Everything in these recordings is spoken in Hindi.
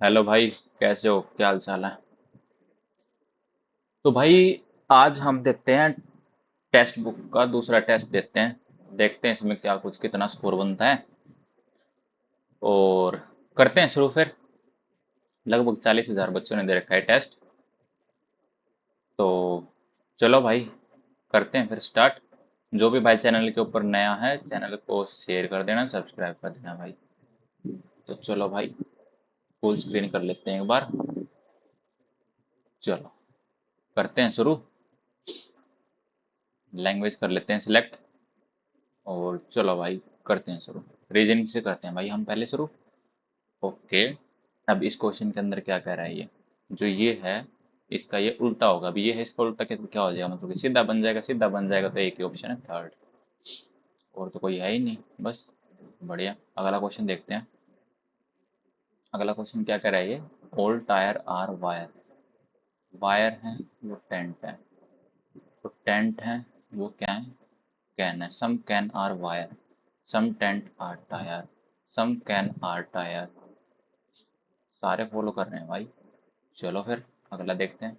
हेलो भाई। कैसे हो, क्या हाल चाल है? तो भाई, आज हम देखते हैं टेक्स्ट बुक का दूसरा टेस्ट देते हैं। देखते हैं इसमें क्या कुछ कितना स्कोर बनता है। और करते हैं शुरू फिर। लगभग 40,000 बच्चों ने दे रखा है टेस्ट। तो चलो भाई, करते हैं फिर स्टार्ट। जो भी भाई चैनल के ऊपर नया है, चैनल को शेयर कर देना, सब्सक्राइब कर देना भाई। तो चलो भाई, फुल स्क्रीन कर लेते हैं एक बार। चलो, करते हैं शुरू। लैंग्वेज कर लेते हैं सिलेक्ट। और चलो भाई, करते हैं शुरू। रीजनिंग से करते हैं भाई हम पहले शुरू। ओके। अब इस क्वेश्चन के अंदर क्या कह रहा है ये? जो ये है, इसका ये उल्टा होगा। अब ये है, इसका उल्टा क्या हो जाएगा? मतलब कि सीधा बन जाएगा। सीधा बन जाएगा तो एक ही ऑप्शन है, थर्ड। और तो कोई है ही नहीं, बस। बढ़िया, अगला क्वेश्चन देखते हैं। अगला क्वेश्चन क्या कह रहा है ये? All tyre are wire. Wire है, वो टेंट है। तो टेंट है, वो क्या है? कैन है। Some can are wire, some tent are tyre, some can are tyre. सारे फॉलो कर रहे हैं भाई। चलो फिर अगला देखते हैं।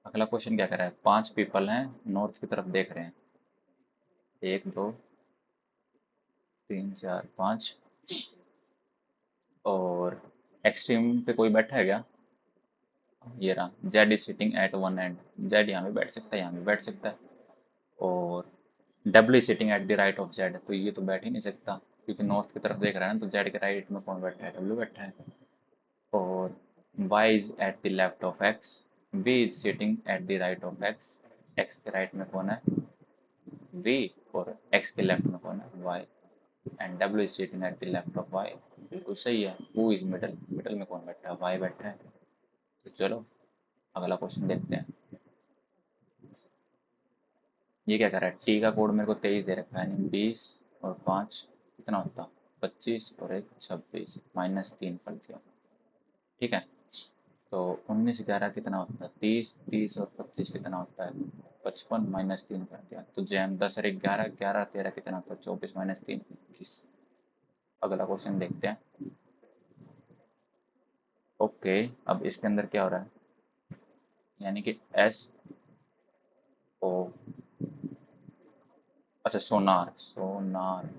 अगला क्वेश्चन क्या कर रहा है? 5 पीपल हैं, नॉर्थ की तरफ देख रहे हैं। 1, 2, 3, 4, 5। और एक्सट्रीम पे कोई बैठा है क्या? ये रहा, Z is sitting at one and. Z यहाँ पे बैठ सकता है, यहाँ पे बैठ सकता है। और W is sitting at the right of Z, तो ये तो बैठ ही नहीं सकता, क्योंकि नॉर्थ की तरफ देख रहा है ना, तो जेड के राइट में कौन बैठा है? डब्ल्यू बैठा है। और y is at the left of x, v is sitting at the right of x। x के राइट में कौन है? v। और x के लेफ्ट में कौन है? y। And w is sitting at the left of y। बिल्कुल सही है। who is middle, मिडल में कौन बैठा है? y बैठा है। तो चलो अगला क्वेश्चन देखते हैं। ये क्या कर रहा है? t का कोड मेरे को 23 दे रखा है, यानी 20 और 5 कितना होता? 25 और 1 26, -3 कर दिया। ठीक है। तो 19, 11 कितना होता है? 30, 30 और 25 कितना होता है? 55, -3 कर दिया। तो जैम 10 और 11, 11, 13 कितना होता है? 24 -3 21। अगला क्वेश्चन देखते हैं। ओके। अब इसके अंदर क्या हो रहा है? यानी कि एस ओ, अच्छा सोनार, सोनार,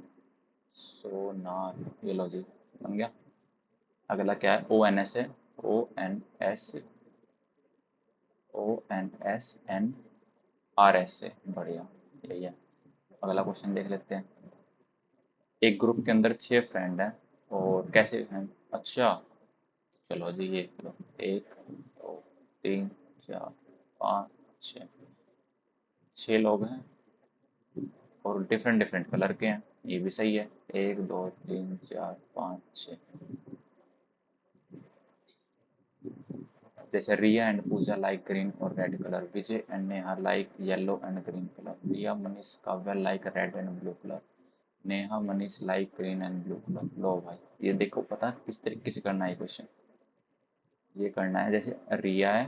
सोनार, ये लो जी, बन गया। अगला क्या है? ओ एन एस है। O N S, O N S N R S है। बढ़िया, यही है। अगला क्वेश्चन देख लेते हैं। एक ग्रुप के अंदर 6 फ्रेंड हैं, और कैसे हैं? अच्छा, चलो जी, ये लो। 1, 2, 3, 4, 5, 6। 6 लोग हैं और डिफरेंट डिफरेंट कलर के हैं, ये भी सही है। 1, 2, 3, 4, 5, 6। जैसे Riya and Pooja like green और red colour, Vijay and Neha like yellow and green colour, Riya Manish Kavya like red and blue colour, Neha Manish like green and blue colour. लो भाई, ये देखो, पता किस तरीके से करना है क्वेश्चन। ये करना है जैसे रिया है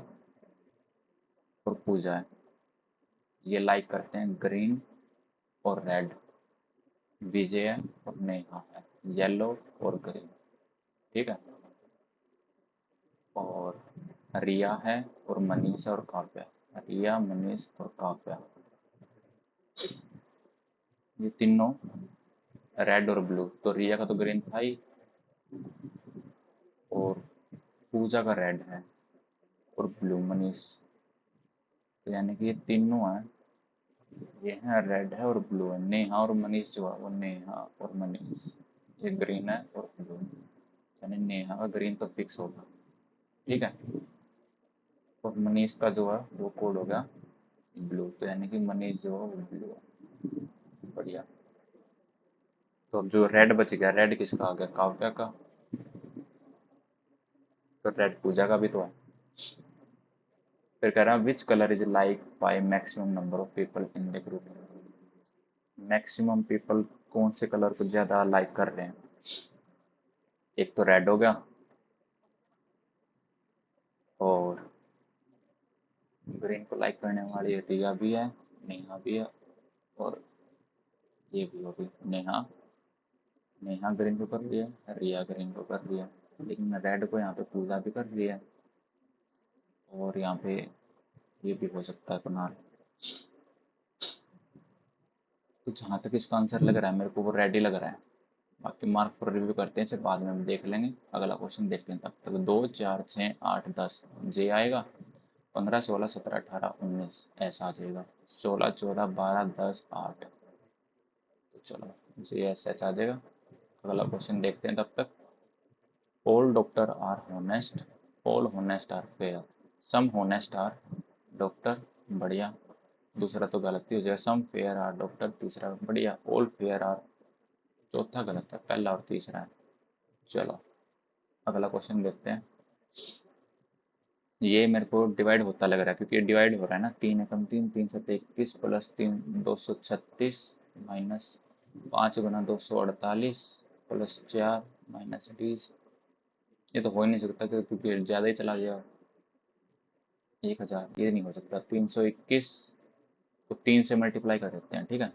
और पूजा है, ये लाइक करते हैं ग्रीन और रेड। विजय है और नेहा है येलो और ग्रीन। ठीक है। और रिया है और मनीष और काव्या, रिया मनीष और काव्या, ये तीनों रेड और ब्लू। तो रिया का तो ग्रीन था ही, और पूजा का रेड है, और ब्लू मनीष। तो यानी कि ये तीनों हैं, ये है रेड है और ब्लू है। नेहा और मनीष जो है, वो नेहा और मनीष, ये ग्रीन है और ब्लू, यानी नेहा का ग्रीन तो फिक्स होगा। ठीक है। और मनीष का जो है वो कोड हो गया ब्लू, तो यानी कि मनीष जो है वो ब्लू है। बढ़िया। तो अब जो रेड बच गया, रेड किसका आ गया? काव्या का। तो रेड पूजा का भी तो है। फिर कह रहा है which colour is like by maximum number of people in the group. Maximum people कौन से कलर को ज्यादा लाइक कर रहे हैं? एक तो रेड हो गया, और ग्रीन को लाइक करने वाली रिया भी है, नेहा भी है, और ये भी होगी नेहा। नेहा ग्रीन को कर लिया, रिया ग्रीन को कर लिया। लेकिन रेड को यहाँ पे पूजा भी कर रही है, और यहाँ पे ये भी हो सकता है कुणाल। तो जहाँ तक इसका आंसर लग रहा है मेरे को वो रेड ही लग रहा है। बाकी मार्क पर रिव्यू करते हैं, इसे बाद में हम देख लेंगे। अगला क्वेश्चन देखते हैं, तब तक 2 4 6 8 10 जे आएगा, 15 16 17 18 19 ऐसा आ जाएगा, 16 14 12 10 8। तो चलो जे ऐसा आ जाएगा। अगला क्वेश्चन देखते हैं तब तक। All doctor are honest, all honest are fair, some honest are doctor, बढ़िया। दूसरा तो गलत ही हो जाएगा, सम फेयर आर डॉक्टर, तीसरा बढ़िया, ऑल फेयर आर चौथा गलत है, पहला और तीसरा है। चलो अगला क्वेश्चन देखते हैं। ये मेरे को डिवाइड होता लग रहा है, क्योंकि ये डिवाइड हो रहा है ना, 3 एकम 3 3 7 21 प्लस 3 236 माइनस 5 गुना 248 प्लस 4 माइनस 20। ये तो हो ही नहीं सकता, क्योंकि ज़्यादा ही चला गया। 1000 ये नहीं हो सकता। 321 को 3 से मल्टीप्लाई कर देते हैं, ठीक है।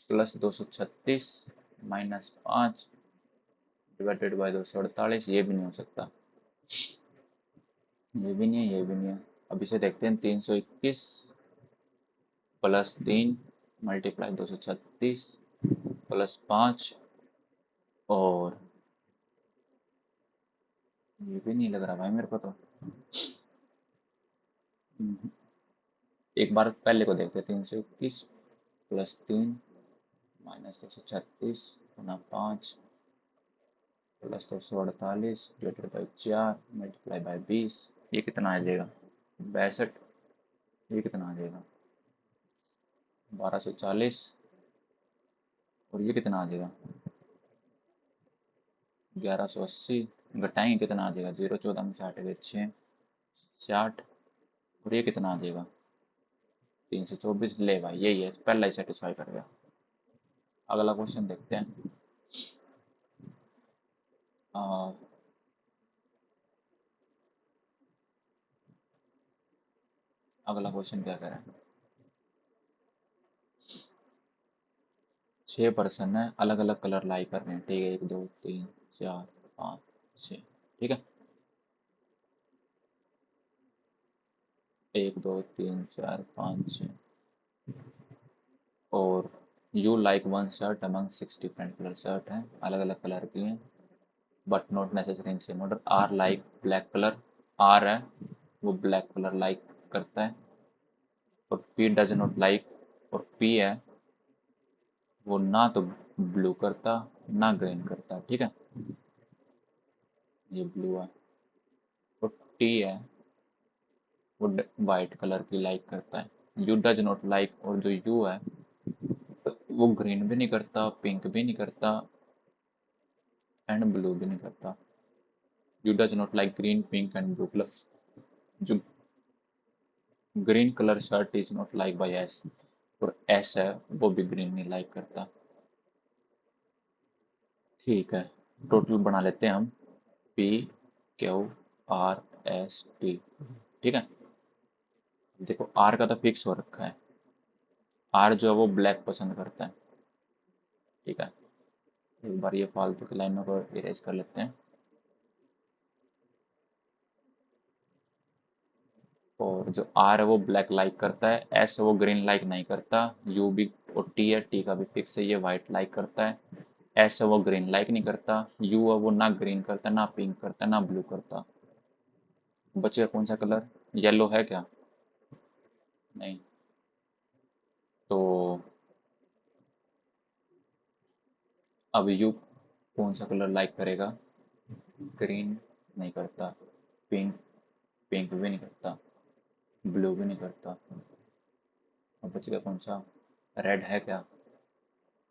प्लस 236 माइनस 5 डिवाइडेड बाई 248, ये भी नहीं हो सकता। ये भी नहीं है, ये भी नहीं है। अब इसे देखते हैं, 321 प्लस 3 मल्टीप्लाई 236 प्लस 5, और ये भी नहीं लग रहा भाई मेरे को तो। एक बार पहले को देखते हैं, 321 plus 3 minus 236 Guna 5 plus 248 divided by 4 multiply by 20, ये कितना आ जाएगा? 62। ये कितना आ जाएगा? 1240। और ये कितना आ जाएगा? 1180। घटाएंगे कितना आ जाएगा? 0 14 में 60 गए 6 60। और ये कितना आ जाएगा? 324। ले भाई यही है, पहला ही सेटिस्फाई कर गया। अगला क्वेश्चन देखते हैं। आ, अगला क्वेश्चन क्या कह रहा है? 6 पर्सन है, अलग अलग कलर लाई कर रहे हैं, ठीक है। 1 2 3 4 5 6, ठीक है। 1 2 3 4 5 6। और U like one shirt among 6 different colour shirt हैं, अलग अलग कलर की हैं, but not necessary in same order. R like black colour, R है वो ब्लैक कलर लाइक करता है। और पी डज नॉट लाइक, और पी है वो ना तो ब्लू करता ना ग्रीन करता, ठीक है। ये ब्लू है। और टी है वो वाइट कलर की लाइक करता है। यू डज नॉट लाइक, और जो यू है वो ग्रीन भी नहीं करता, पिंक भी नहीं करता, एंड ब्लू भी नहीं करता। You does not like green pink and blue colour. जो green colour shirt is not like by S, और एस है वो भी ग्रीन नहीं लाइक करता। ठीक है, टोटल बना लेते हैं हम। P Q R S T, ठीक है। देखो आर का तो फिक्स हो रखा है, आर जो है वो ब्लैक पसंद करता है, ठीक है। एक बार ये फालतू की लाइनों को इरेज कर लेते हैं। और जो आर है वो ब्लैक लाइक करता है, एस है वो ग्रीन लाइक नहीं करता, यू भी, और टी है, टी का भी फिक्स है, ये वाइट लाइक करता है। एस है वो ग्रीन लाइक नहीं करता, यू है वो ना ग्रीन करता, ना पिंक करता, ना ब्लू करता। बचेगा कौन सा कलर? येलो है क्या? नहीं। तो अब यू कौन सा कलर लाइक करेगा? ग्रीन नहीं करता, पिंक पिंक भी नहीं करता, ब्लू भी नहीं करता। अब बचेगा कौन सा? रेड है क्या?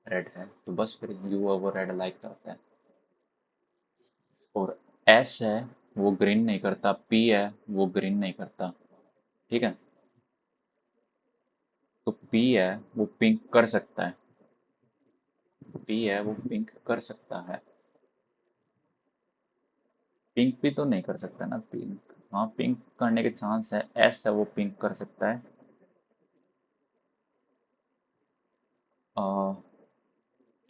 रेड है, तो बस फिर यू है वो रेड लाइक करता है। और एस है वो ग्रीन नहीं करता, पी है वो ग्रीन नहीं करता, ठीक है। तो पी है वो पिंक कर सकता है, पी है वो पिंक कर सकता है। पिंक भी तो नहीं कर सकता ना, पिंक, हाँ पिंक करने के चांस है। एस है वो पिंक कर सकता है।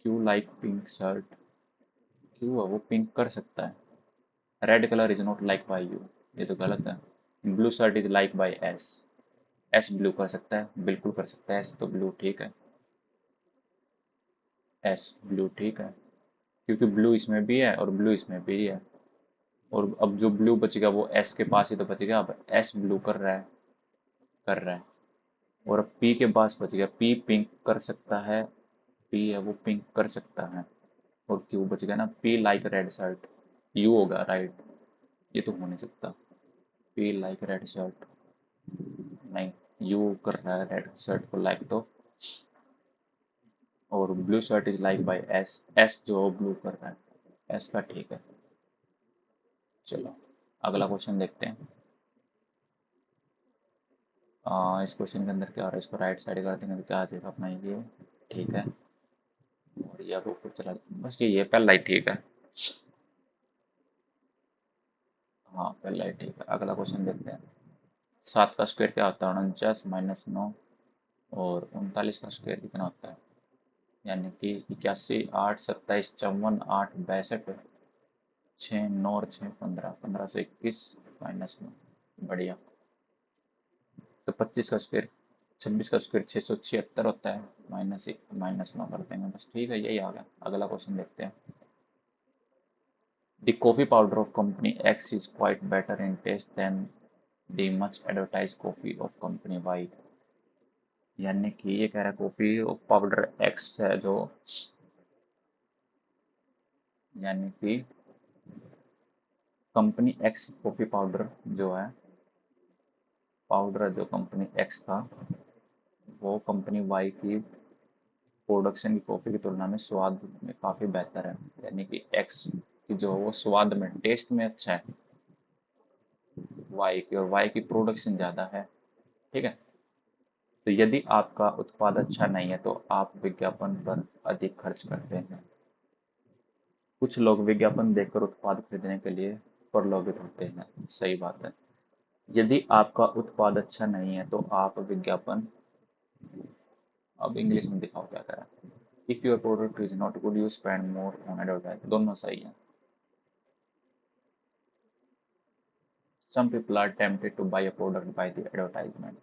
Q like pink shirt, Q है वो पिंक कर सकता है। Red colour is not like by U, ये तो गलत है। Blue shirt is like by S, S blue कर सकता है, बिल्कुल कर सकता है, एस तो ब्लू ठीक है, एस ब्लू ठीक है, क्योंकि ब्लू इसमें भी है और ब्लू इसमें भी है। और अब जो ब्लू बचेगा वो एस के पास ही तो बचेगा, अब एस ब्लू कर रहा है, कर रहा है। और अब पी के पास बच गया, पी पिंक कर सकता है, पी है वो पिंक कर सकता है। और क्यू बच गया ना, P like red shirt, you होगा राइट, ये तो हो नहीं सकता। पी लाइक रेड शर्ट, नहीं, यू कर रहा है रेड शर्ट को लाइक तो। और blue shirt is like by S, S जो ब्लू कर रहा है, एस का ठीक है। चलो अगला क्वेश्चन देखते हैं। इस क्वेश्चन के अंदर क्या हो रहा है, इसको राइट साइड कर देंगे तो क्या आ जाएगा अपना ये, ठीक है। और ये अब ऊपर चला, बस ये पहला ही ठीक है। हाँ पहला ही ठीक है। अगला क्वेश्चन देखते हैं। 7 का स्क्वायर क्या होता है, 49 - 9, और 39 का स्क्वायर कितना होता है, यानी कि 81 8 27 54 8 62 6 9 और 6 15, 15 से 21 -9, बढ़िया। तो 25 का स्क्वायर, 26 का स्क्वायर 676 होता है, -9 कर देंगे बस, ठीक है, यही आ गया। अगला क्वेश्चन देखते हैं। The coffee powder of company X is quite better in taste than the much advertise coffee of company Y, यानी कि ये कह रहा है कॉफी पाउडर एक्स है जो, यानी कि कंपनी एक्स कॉफी पाउडर जो है, पाउडर जो कंपनी एक्स का, वो कंपनी वाई की प्रोडक्शन की कॉफ़ी की तुलना में स्वाद में काफ़ी बेहतर है, यानी कि एक्स की जो वो स्वाद में टेस्ट में अच्छा है वाई की, और वाई की प्रोडक्शन ज़्यादा है, ठीक है। तो यदि आपका उत्पाद अच्छा नहीं है तो आप विज्ञापन पर अधिक खर्च करते हैं। कुछ लोग विज्ञापन देखकर उत्पाद खरीदने के लिए प्रलोभित होते हैं, सही बात है। यदि आपका उत्पाद अच्छा नहीं है तो आप विज्ञापन, अब इंग्लिश में दिखाओ क्या करा, if your product is not good you spend more on advertise, दोनों सही है। Some people are tempted to buy a product by the advertisement,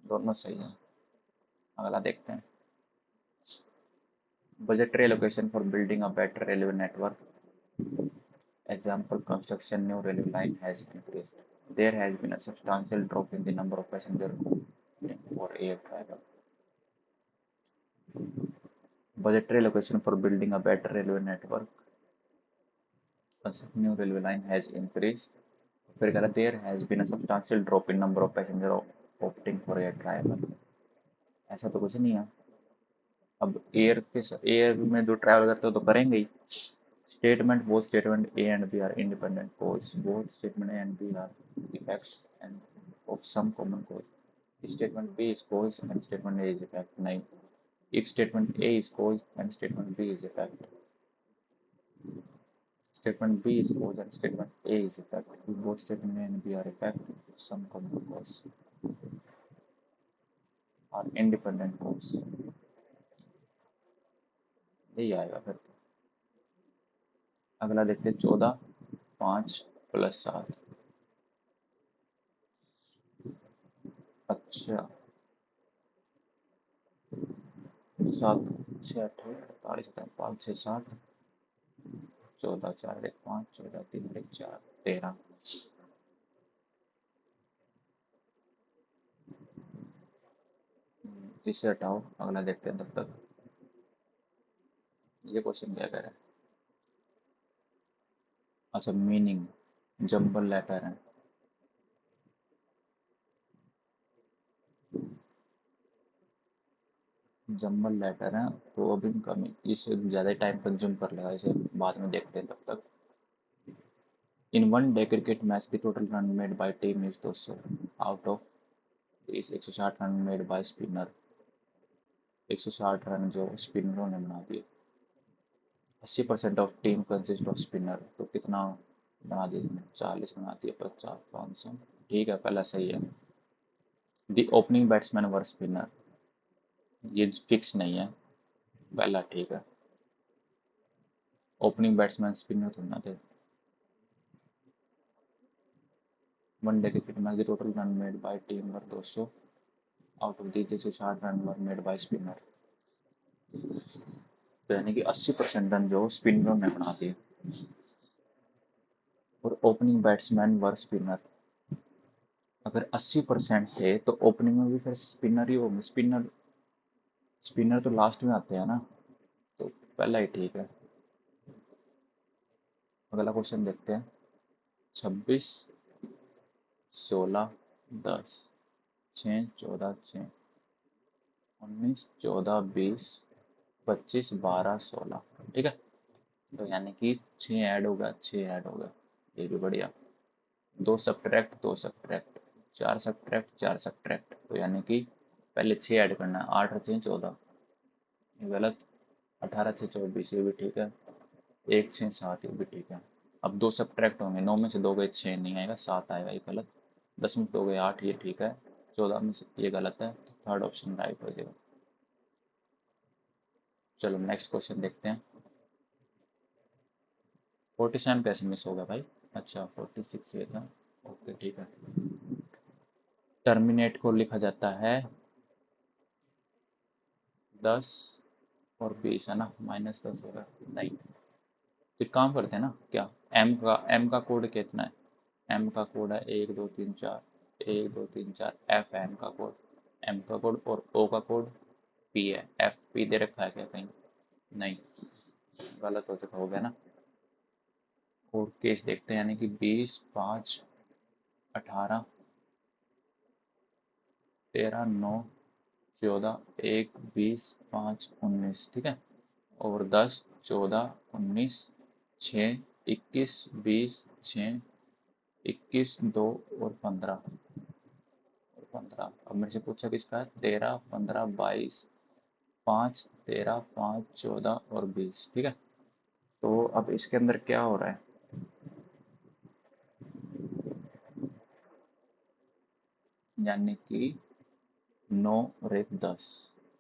दोनों सही है। अगला देखते हैं। Budgetary allocation for building a better railway network. Example, construction new railway line has increased. There has been a substantial drop in the number of passengers for air travel. Budgetary allocation for building a better railway network. Construction new railway line has increased. फिर कह रहा there has been a substantial drop in number of passengers opting for air travel. ऐसा तो कुछ नहीं है। अब एयर में जो ट्रैवल करते हो तो करेंगे ही। Statement, both statement A and B are independent cause, both statement A and B are effects and of some common cause. Statement B is cause and statement A is effect, नहीं। If statement A is cause and statement B is effect, statement B is cause and statement A is effect. If both statement A and B are effect, some common cause are independent cause, यही आएगा फिर तो। अगला देखते हैं 14 5 + 7। अच्छा 7 6 8 48 5 6 7 14 4 1 5 14 3 1 4 13। इसे हटाओ, अगला देखते हैं तब तक। ये क्वेश्चन क्या कह रहा है, अच्छा मीनिंग, जंबल लेटर है। जंबल लेटर है तो अब इनका इसे ज़्यादा टाइम कंज्यूम कर लेगा, इसे बाद में देखते हैं तब तक। In one day cricket match the total run made by team is 200, out of इस 160 run made by spinner, 160 run जो स्पिनरों ने बना दिए। 80% of team consist off spinner, तो कितना बना दिए, 40 बना दिए, 50 500, ठीक है पहला सही है। The opening batsman were spinner, ये फिक्स नहीं है, पहला ठीक है। ओपनिंग बैट्समैन स्पिनर तो ना थे। One day cricket match the total run made by team were 200, out of these 160 run were made by spinner. तो यानी कि 80% रन जो स्पिनरों ने बना दिए, और ओपनिंग बैट्समैन वर स्पिनर। अगर 80% थे तो ओपनिंग में भी फिर स्पिनर ही होंगे। स्पिनर स्पिनर तो लास्ट में आते हैं ना, तो पहला ही ठीक है। अगला क्वेश्चन देखते हैं। 26, 16, 10, 6, 14, 6, 19, 14, 20, 25, 12, 16। ठीक है, तो यानी कि 6 ऐड होगा, 6 ऐड होगा, ये भी बढ़िया। 2 सब्ट्रैक्ट, 2 सब्ट्रैक्ट, 4 सब्ट्रैक्ट, 4 सब्ट्रैक्ट, तो यानी कि पहले 6 ऐड करना है। 8 और 6 14, ये गलत। 18 6 24, ये भी ठीक है। 1 6 7, ये भी ठीक है। अब 2 सब्ट्रैक्ट होंगे। 9 में से 2 गए 6 नहीं आएगा, 7 आएगा, ये गलत। 10 में से 2 गए 8, ये ठीक है। 14 में से ये गलत है, तो थर्ड ऑप्शन राइट हो जाएगा। चलो नेक्स्ट क्वेश्चन देखते हैं। 47 कैसे मिस हो गया भाई? अच्छा 46 ये था। ओके ठीक है। टर्मिनेट को लिखा जाता है 10 और 20 है ना, -10 होगा। नहीं, एक काम करते हैं ना, क्या एम का कोड कितना है? एम का कोड है 1 2 3 4, 1 2 3 4। एफ है एम का कोड, एम का कोड। और ओ का कोड पी है। एफ पी दे रखा है क्या कहीं? नहीं, गलत हो गया ना। और केस देखते हैं, यानी कि 20 5 18 13 9 14 1 20 5 19, ठीक है। और 10 14 19 6 21 20 6 21 2 और 15 और 15। अब मेरे से पूछा किसका है? 13 15 22 5 13 5 14 और 20, ठीक है। तो अब इसके अंदर क्या हो रहा है? यानी कि 9 और 1 10,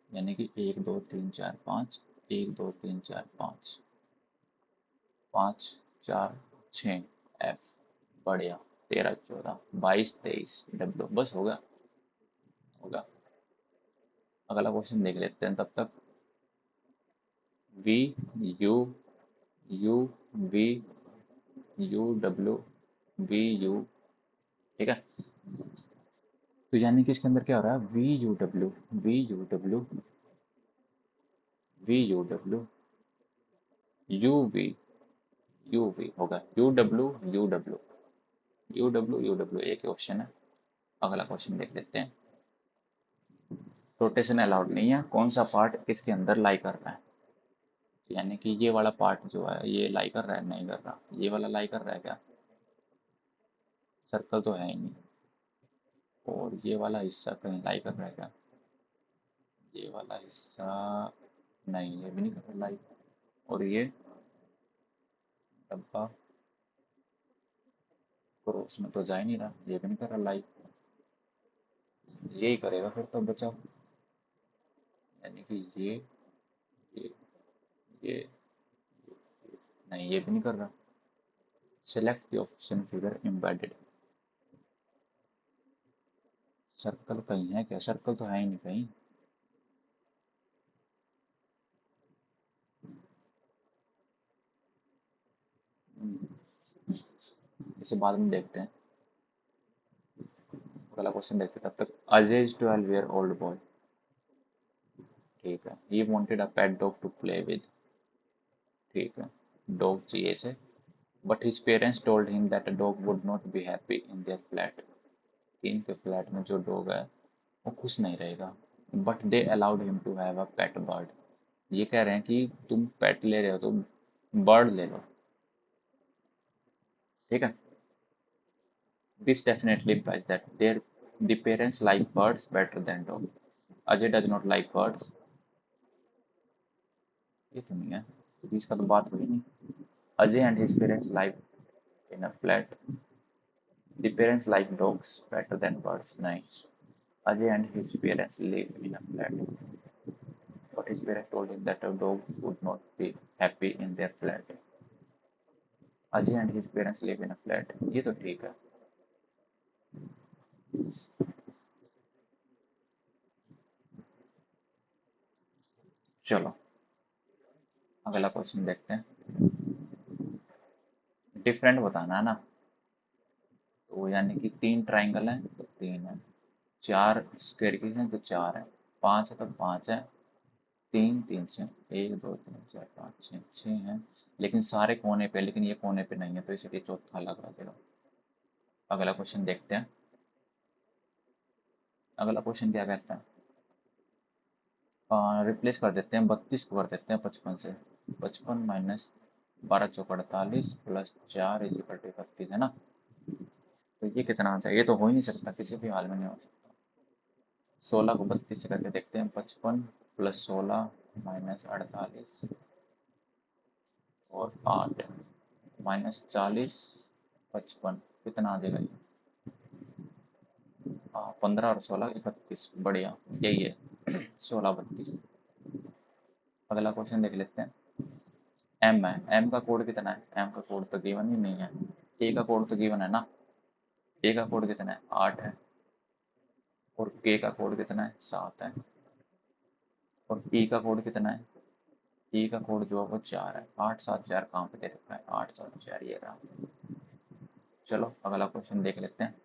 यानी कि 1 2 3 4 5, 1 2 3 4 5, 5 4 6 एफ, बढ़िया। 13 14 22 23 डब्ल्यू, बस होगा। होगा। अगला क्वेश्चन देख लेते हैं तब तक। V U U V U W V U, ठीक है। तो यानी कि इसके अंदर क्या हो रहा है? V U W V U W V U W U V U V होगा। U W U W U W U W, एक ही ऑप्शन है। अगला क्वेश्चन देख लेते हैं। रोटेशन अलाउड नहीं है, कौन सा पार्ट इसके अंदर लाई कर रहा है? यानी कि ये वाला पार्ट जो है ये लाई कर रहा है, नहीं कर रहा। ये वाला लाई कर रहा है क्या? सर्कल तो है ही नहीं। और ये वाला हिस्सा कहीं लाई कर रहा है क्या? ये वाला हिस्सा नहीं, ये भी नहीं कर रहा लाई। और ये डब्बा क्रॉस में तो जा ही नहीं रहा, ये भी नहीं कर रहा लाई। यही करेगा फिर तो बचाओ। यानी कि ये ये नहीं, ये भी नहीं कर रहा। Select the option figure embedded. Circle कहीं है क्या? सर्कल तो है ही नहीं कहीं। इसे बाद में देखते हैं। अगला क्वेश्चन देखते हैं तब तक। Ajay is 12 year old boy, ठीक है। He wanted a pet dog to play with, ठीक है। डॉग चाहिए इसे, but his parents told him that a dog would not be happy in their flat. इनके फ्लैट में जो डॉग है वो खुश नहीं रहेगा। But they allowed him to have a pet bird. ये कह रहे हैं कि तुम पेट ले रहे हो तो बर्ड ले लो, ठीक है। This definitely implies that the parents like birds better than dog. Ajay does not like birds. ये तो नहीं है, क्योंकि इसका तो बात हुई नहीं। Ajay and his parents live in a flat. The parents like dogs better than birds. नहीं, Ajay and his parents live in a flat, but his parents told him that a dog would not be happy in their flat. Ajay and his parents live in a flat, ये तो ठीक है। चलो अगला क्वेश्चन देखते हैं। डिफरेंट बताना है ना, तो यानी कि 3 ट्राइंगल हैं तो 3 है, 4 स्क्वायर की हैं तो 4 है, 5 है तो 5 है, 3 3 से 1 2 3 4 5 6 6 हैं, लेकिन सारे कोने पे, लेकिन ये कोने पे नहीं है तो इसलिए चौथा लग रहा है। अगला क्वेश्चन देखते हैं। अगला क्वेश्चन क्या कहता है, रिप्लेस कर देते हैं 32 को कर देते हैं 55 से। 55 माइनस 12 चौक 48 प्लस 4 इज इक्वल टू 31 है ना। तो ये कितना आता है, ये तो हो ही नहीं सकता, किसी भी हाल में नहीं हो सकता। 16 को 32 से करके देखते हैं, 55 प्लस 16 माइनस 48 और 8 माइनस 40 55, कितना आ जाएगा ये, 15 और 16 31, बढ़िया यही है 16 32। अगला क्वेश्चन देख लेते हैं। एम है, एम का कोड कितना है, एम का कोड तो गिवन ही नहीं है। ए का कोड तो गिवन है ना, ए का कोड कितना है 8 है, और के का कोड कितना है 7 है, और ई का कोड कितना है, ई का कोड जो है वो 4 है। 8 7 4 कहाँ पे दे रखा है, 8 7 4 ये रहा। चलो अगला क्वेश्चन देख लेते हैं।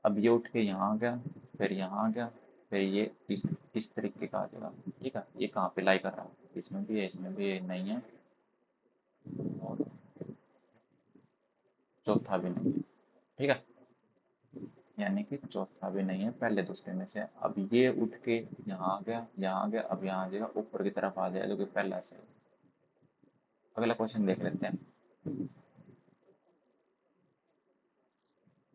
अब ये उठ के यहाँ आ गया, फिर यहाँ आ गया, फिर ये इस तरीके का आ जाएगा। ठीक है, ये कहाँ पे लाई कर रहा है, इसमें भी है, इसमें भी है, नहीं है, और चौथा भी नहीं है। ठीक है, यानी कि चौथा भी नहीं है पहले दूसरे में से। अब ये उठ के यहाँ आ गया, यहाँ आ गया, अब यहाँ आ जाएगा, ऊपर की तरफ आ जाएगा जो कि पहला से। अगला क्वेश्चन देख लेते हैं।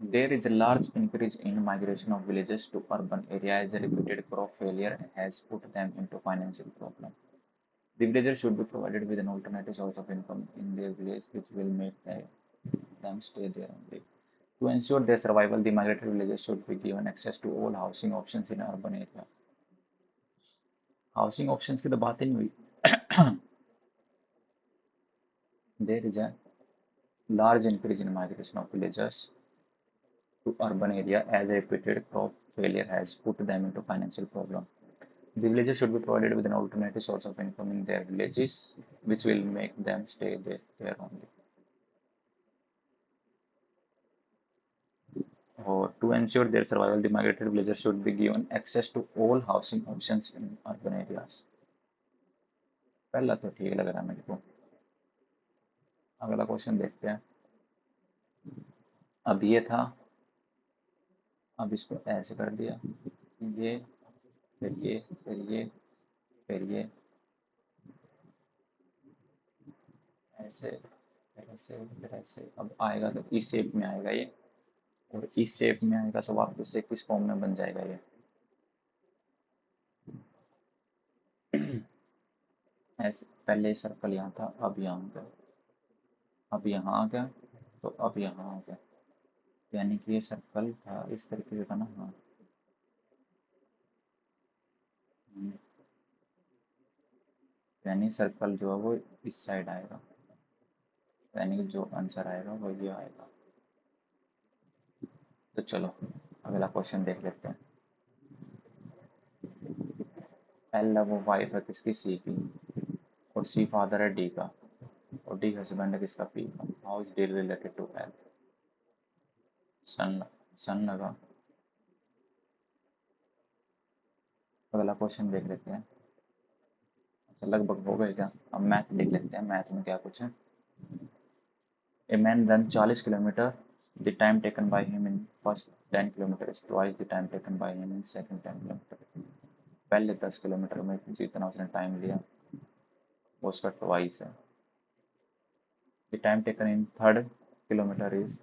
There is a large increase in migration of villages to urban area as a repeated crop failure has put them into financial problem. The villagers should be provided with an alternative source of income in their village which will make them stay there only. To ensure their survival, the migrated villagers should be given access to all housing options in urban area. Housing options की तो बात ही नहीं हुई। There is a large increase in migration of villagers to urban area as a repeated crop failure has put them into financial problem. The villagers should be provided with an alternative source of income in their villages, which will make them stay there only. Or to ensure their survival, the migrated villagers should be given access to all housing options in urban areas. पहला तो ठीक लग रहा है मेरे को। अगला क्वेश्चन देखते हैं। अब ये था, अब इसको ऐसे कर दिया, ये फिर ये फिर ये फिर ये, ऐसे फिर ऐसे फिर ऐसे। अब आएगा तो इस शेप में आएगा ये, और इस शेप में आएगा तो वापस से किस फॉर्म में बन जाएगा ये, ऐसे। पहले सर्कल यहाँ था, अब यहाँ आ गया, अब यहाँ आ गया, तो अब यहाँ आ गया, यानी कि ये सर्कल था इस तरीके से था ना। हाँ, यानी सर्कल जो है वो इस साइड आएगा, यानी कि जो आंसर आएगा वो ये आएगा। तो चलो अगला क्वेश्चन देख लेते हैं। एल है वो वाइफ है किसकी, सी की, और सी फादर है डी का, और डी हस्बैंड है किसका, पी का। How is D related to L, son, son लगा। अगला क्वेश्चन देख लेते हैं। अच्छा लगभग हो गए क्या, अब मैथ देख लेते हैं, मैथ में क्या कुछ है। A man run 40 kilometre, the time taken by him in first 10 kilometre is twice the time taken by him in second 10 kilometre. पहले 10 किलोमीटर में जितना उसने टाइम लिया वो उसका ट्वाइस है। The time taken in third kilometre is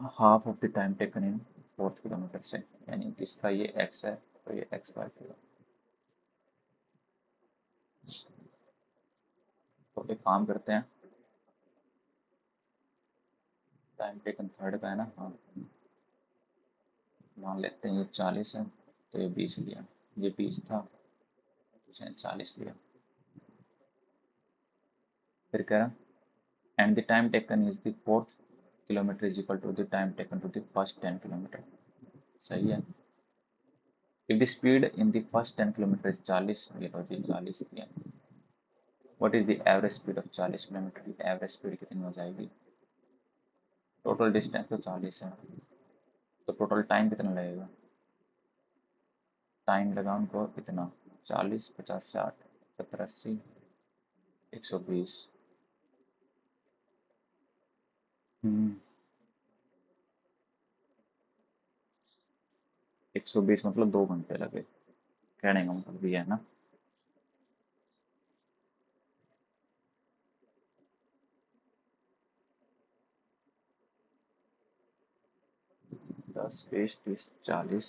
half of the time taken in fourth kilometre से, यानी कि इसका ये एक्स है तो ये एक्स बाय किलो। तो एक काम करते हैं, टाइम टेकन थर्ड का है ना, हाँ, मान लेते हैं ये 40 है तो ये 20 लिया, ये 20 था तो इसने 40 लिया। फिर कह रहा and the time taken is the fourth kilometre is equal to the time taken to the first 10 kilometre. सही है। If the speed in the first 10 kilometre is 40, ये लो जी 40 किया। What is the average speed of 40 kilometre की एवरेज स्पीड कितनी हो जाएगी? टोटल डिस्टेंस तो 40 है, तो टोटल टाइम कितना लगेगा? टाइम लगा उनको इतना 40, 50, 60, 70, 80, 120। 120 मतलब 2 घंटे लगे, कहने का मतलब ये है ना। दस, 20, 30, 40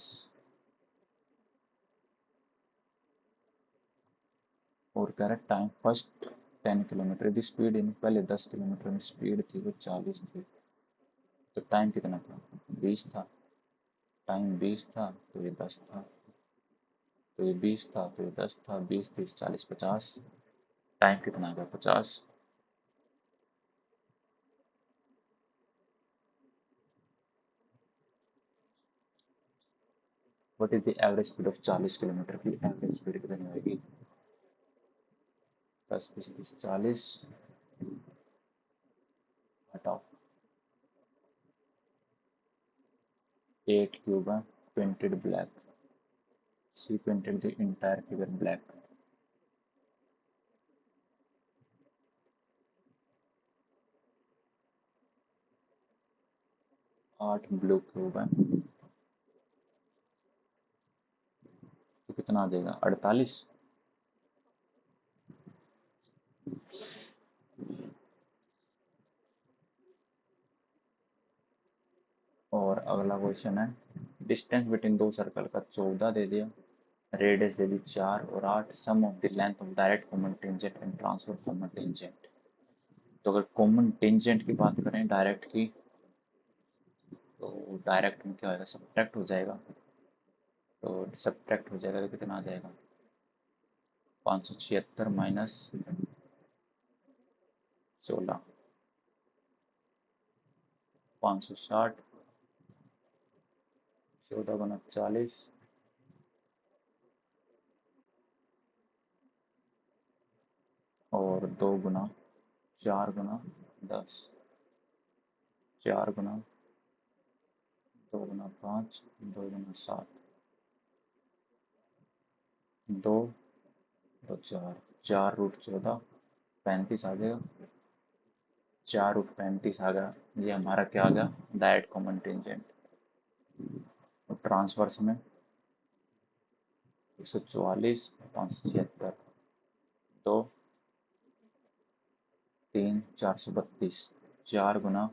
और कह रहा टाइम फर्स्ट 10 किलोमीटर की स्पीड इन पहले 10 किलोमीटर में स्पीड थी वो 40 थी, तो टाइम कितना था? 20 था। टाइम 20 था तो ये 10 था, तो ये 20 था तो ये 10 था, 20, 30, 40, 50। टाइम कितना आ गया? 50। What is the average speed of 40 kilometre की एवरेज स्पीड कितनी होगी? 10, 20, 30, 40 हटाओ, 8 क्यूब है painted black, C painted the entire figure black. 8 blue cube है, तो कितना आ जाएगा? 48। और अगला क्वेश्चन है डिस्टेंस बिटवीन दो सर्कल का 14 दे दिया, रेडियस दे दी 4 और 8, sum of the length of direct common tangent and transfer common tangent. तो अगर कॉमन टेंजेंट की बात करें डायरेक्ट की, तो डायरेक्ट में क्या होगा? सब्ट्रैक्ट हो जाएगा, तो सब्ट्रैक्ट हो जाएगा तो कितना आ जाएगा? 576 माइनस 16, 560, 14 × 40 और 2 × 4 × 10, 4 × 2 × 5, 2 × 7, 2, 2, 4, 4√14, 35 आ जाएगा। 4√35 आ गया, ये हमारा क्या आ गया? Direct common tangent. और ट्रांसवर्स में 144, 576, 2, 3, 432, 4 ×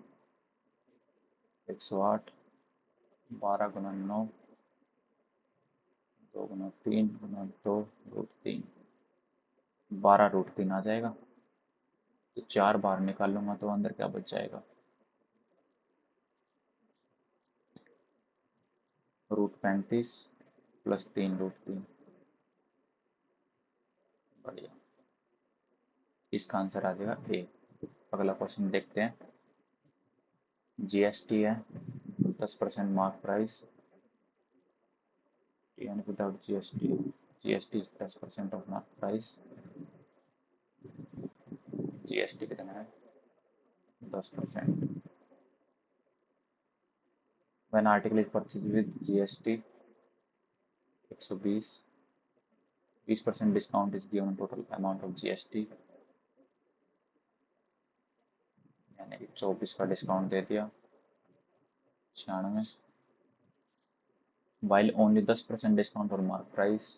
108, 12 × 9, 2 × 3 × 2√3, 12√3 आ जाएगा। तो 4 बार निकालूंगा तो अंदर क्या बच जाएगा? √35 प्लस 3√3। बढ़िया, इसका आंसर आ जाएगा ए। अगला क्वेश्चन देखते हैं। जीएसटी है 10% mark price, and without GST is 10% of mark price। GST कितना है? 10%। when article is purchased with GST 120, 20% discount is given total amount of GST, यानी कि 24 का डिस्काउंट दे दिया, 96। while only 10% discount और mark price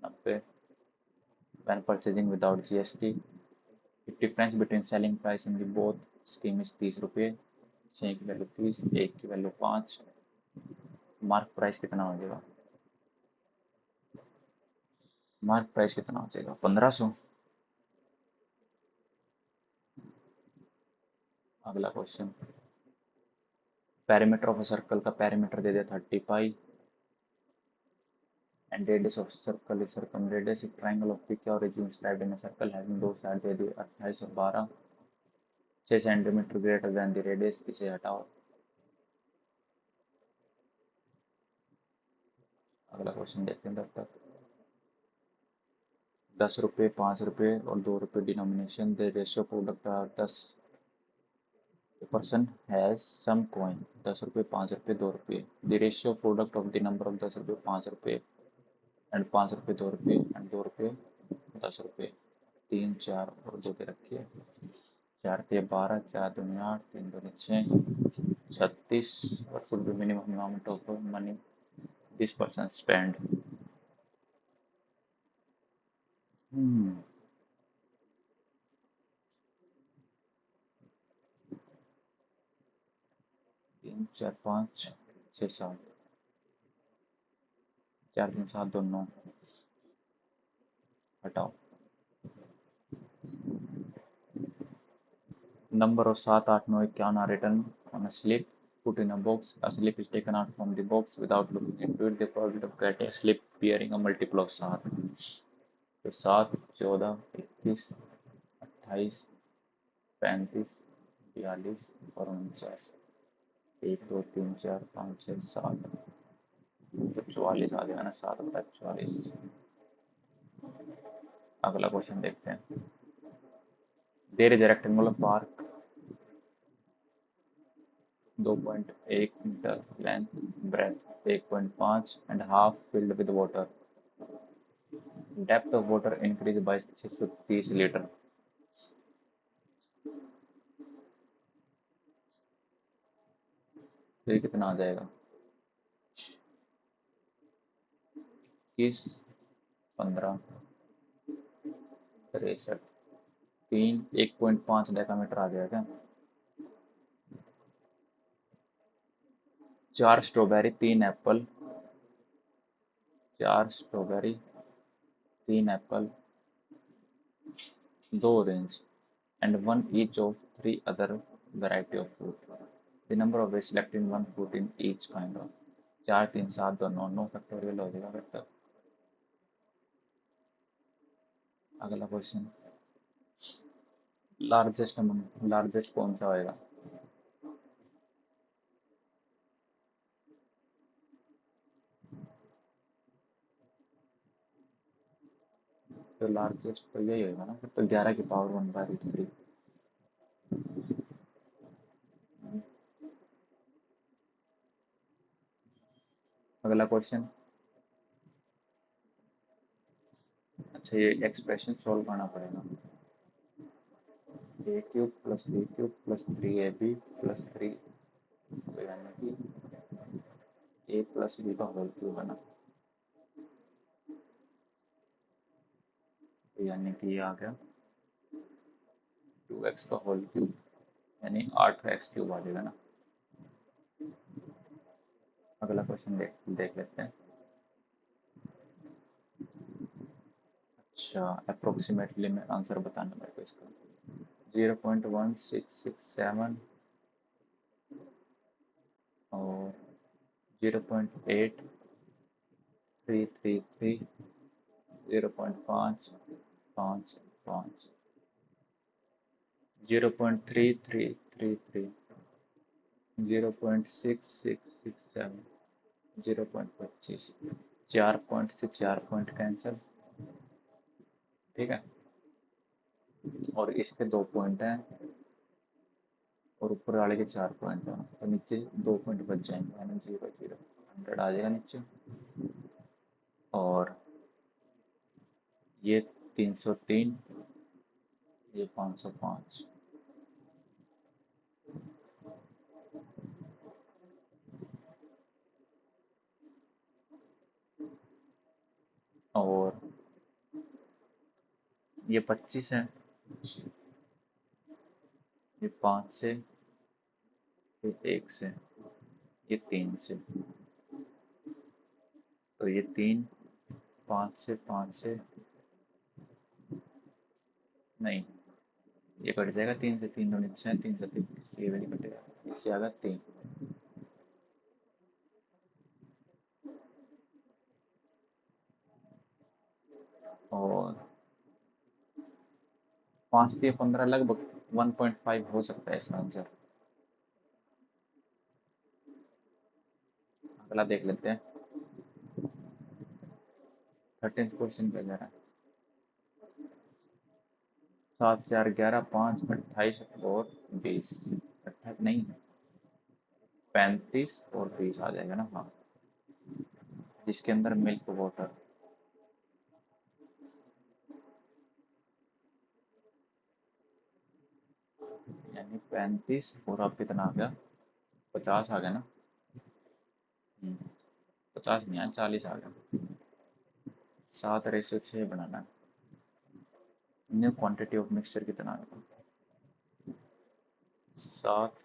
90। when purchasing without GST, if difference between selling price in the both scheme is 30 रुपये, 6 की वैल्यू 30, 1 की वैल्यू 5, मार्क प्राइस कितना हो जाएगा? मार्क प्राइस कितना हो जाएगा? 1500। अगला question, perimeter of a circle का पेरीमीटर दे दिया 30 पाई, and radius of circle is circumradius if triangle of PQ origin is described in a circle having दो sides यदि 28 और 12 6 centimetre greater than the radius, इसे हटाओ। अगला क्वेश्चन देखते हैं तब तक। 10 रुपये, 5 रुपये और 2 रुपये denomination, the ratio product are 10% has some coin, 10 रुपये, 5 रुपये, 2 रुपये, the ratio product of the number of 10 रुपये, 5 रुपये एंड 5 रुपये, 2 रुपये एंड 2 रुपये, 10 रुपये। 3, 4 और 2 दे रखिए। 4 × 12, 4 दूनी 8, 3 दूनी 6, 36 और कुल भी minimum amount of money this person spend. 3, 4, 5, 6, 7, 4, 3, 7, 2, 9 हटाओ। Number of 7, 8, 9, 51 are written on a slip, put in a box. A slip is taken out from the box without looking into it. The probability of getting a slip bearing a multiple of 7. तो 7, 14, 21, 28, 35, 42 और 49। 1, 2, 3, 4, 5, 6, 7 तो 44 आ जाएगा ना। 7 बटा 44। अगला क्वेश्चन देखते हैं। There is a rectangular park 2.1 metre length, breadth 1.5 and half filled with water. Depth of water increased by 630 litre. तो ये कितना आ जाएगा? 21, 15, 63, 3, 1.5 डेकामीटर आ जाएगा। 4 strawberry, 3 Apple, 4 strawberry, 3 Apple, 2 orange and 1 each of 3 other variety of fruit. The number of ways selecting 1 fruit in each kind of। 4, 3, 7, 2, 9, 9 factorial हो जाएगा फिर तक। अगला क्वेश्चन, लार्जेस्ट कौन सा होएगा? तो लार्जेस्ट तो यही होगा ना फिर तो। 11 की पावर 1/√3। अगला क्वेश्चन, अच्छा ये एक्सप्रेशन सॉल्व करना पड़ेगा। a³ + b³ + 3ab + 3, तो यानी कि a + b का होल क्यूब है ना। तो यानी कि ये आ गया 2x का होल क्यूब, यानी 8x³ आ जाएगा ना। अगला क्वेश्चन देख लेते हैं। अच्छा अप्रोक्सीमेटली में आंसर बताना मेरे को इसका। 0.1667 और 0.8333, 0.555, 0.3333, 0.6667, 0.25। 4 पॉइंट से 4 पॉइंट कैंसिल, ठीक है। और इसके 2 पॉइंट हैं और ऊपर वाले के 4 पॉइंट हैं, तो नीचे 2 पॉइंट बच जाएंगे, यानी 0, 0, 100 आ जाएगा नीचे। और ये 303, ये 505। और ये 25 है, ये 5 से, ये 1 से, ये 3 से, तो ये 3, 5 से, 5 से नहीं, ये कट जाएगा 3 से, 3 दूनी 6, 3 से 3, ये भी नहीं कटेगा, नीचे आएगा 3। 5 से 15 लगभग 1.5 हो सकता है इसका आंसर। अगला देख लेते हैं। 13th क्वेश्चन पे जा रहा है। 7 4 11 5 28 और 20, 28 नहीं, 35 और 20 आ जाएगा ना। हाँ, जिसके अंदर मिल्क वाटर, यानी 35 और अब कितना आ गया, 50 आ गया ना। 50 नहीं आया, 40 आ गया। 7:6 बनाना है। न्यू क्वांटिटी ऑफ मिक्सचर कितना आएगा, 7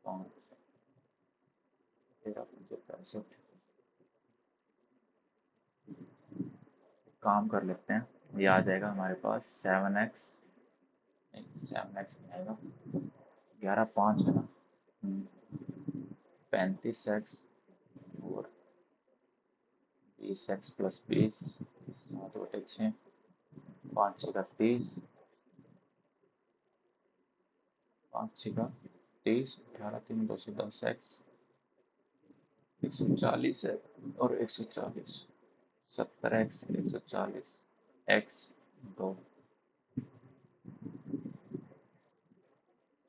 5 13 65। काम कर लेते हैं, ये आ जाएगा हमारे पास 7x, नहीं 7x नहीं आएगा, 11 5 है ना, 35x और 20x प्लस 20, 7/6, 5 6 30, 5 6 30, 18 3 210x, 140 है और 140, 70x 140 x 2,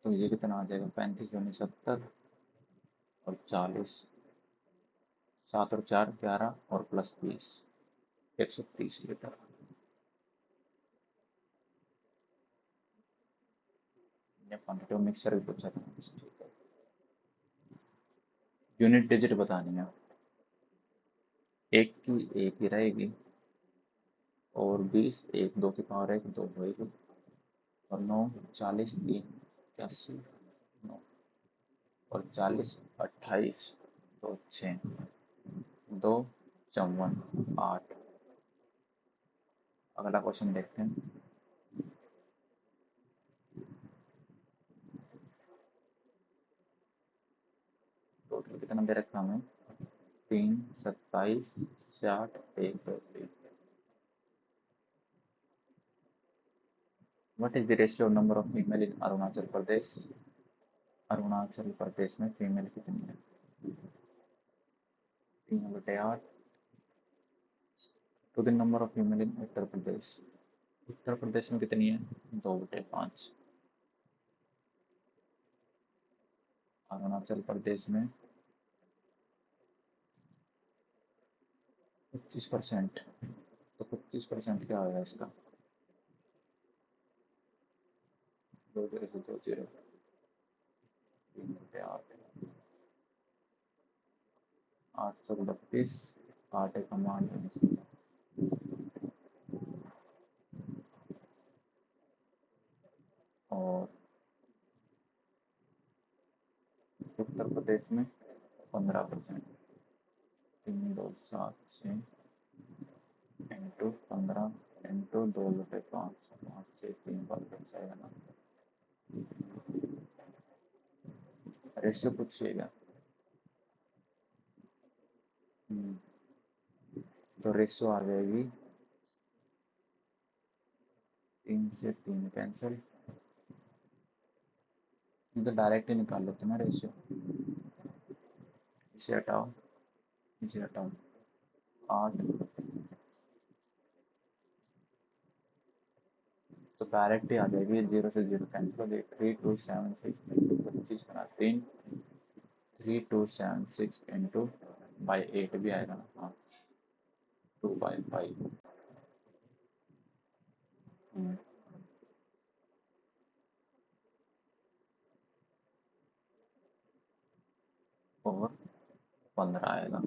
तो ये कितना आ जाएगा, 35 दूनी 70 और 40, 7 और 4 11 और प्लस 20, 130 लीटर। ये क्वांटिटी मिक्सर भी पूछा था, ठीक है। यूनिट डिजिट बतानी है, एक की एक ही रहेगी और 20 1 2 की पावर 1 2 होगी और 9 40 3 81 9 और 40 28 2 6 2 54 8। अगला क्वेश्चन देखते हैं। टोटल कितना दे रखा हमें, 3 27 60 1 2 3। What is the ratio number of female in Arunachal Pradesh, Arunachal Pradesh में फीमेल कितनी है, 3/8 to the number of female in Uttar Pradesh, Uttar Pradesh में कितनी है, 2/5। अरुणाचल प्रदेश में 25%, तो 25% क्या होगा इसका, 2 0 से 2 0, 3/8, 8 7 32, 8 1 8, और उत्तर प्रदेश में 15%, 3 2 7 6 इंटू 15 इंटू 2/5, 5 से 3 बार बच जाएगा ना। रेशियो पूछिएगा, तो रेशियो आ जाएगी 3 से 3 कैंसिल, ये तो डायरेक्ट ही निकाल लेते ना रेशियो, इसे हटाओ, इसे हटाओ, 8, तो डायरेक्ट ही आ जाएगी, 0 से 0 कैंसिल हो जाएगी, 3 2 7 6 इंटू 25 बना 3, 3 2 7 6 इंटू बाई 8 भी आएगा ना, हाँ 2/5। और 15 आएगा,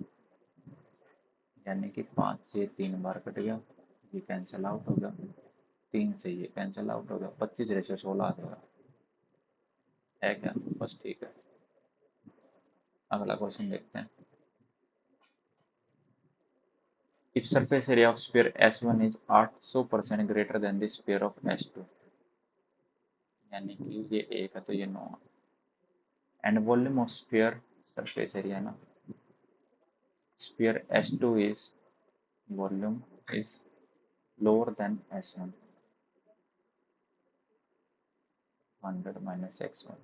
यानी कि 5 से 3 बार कट गया, ये कैंसिल आउट हो गया, 3 से ये कैंसिल आउट हो गया, 25 रेशो 16 आ जाएगा, है क्या, बस ठीक है। अगला क्वेश्चन देखते हैं। If surface area of sphere S1 is 800% greater than the sphere of S2, यानी कि ये 1 है तो ये 9 है, and volume of sphere, surface area ना, sphere S2 is volume is lower than S1, 100 minus x1,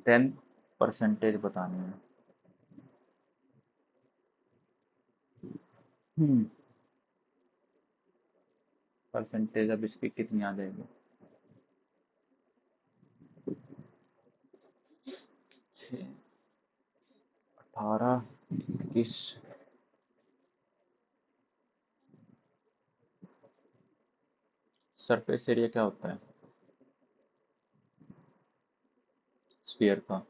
then percentage बतानी है। परसेंटेज अब इसकी कितनी आ जाएगी? 6, 18, 21। सरफेस एरिया क्या होता है स्फीयर का?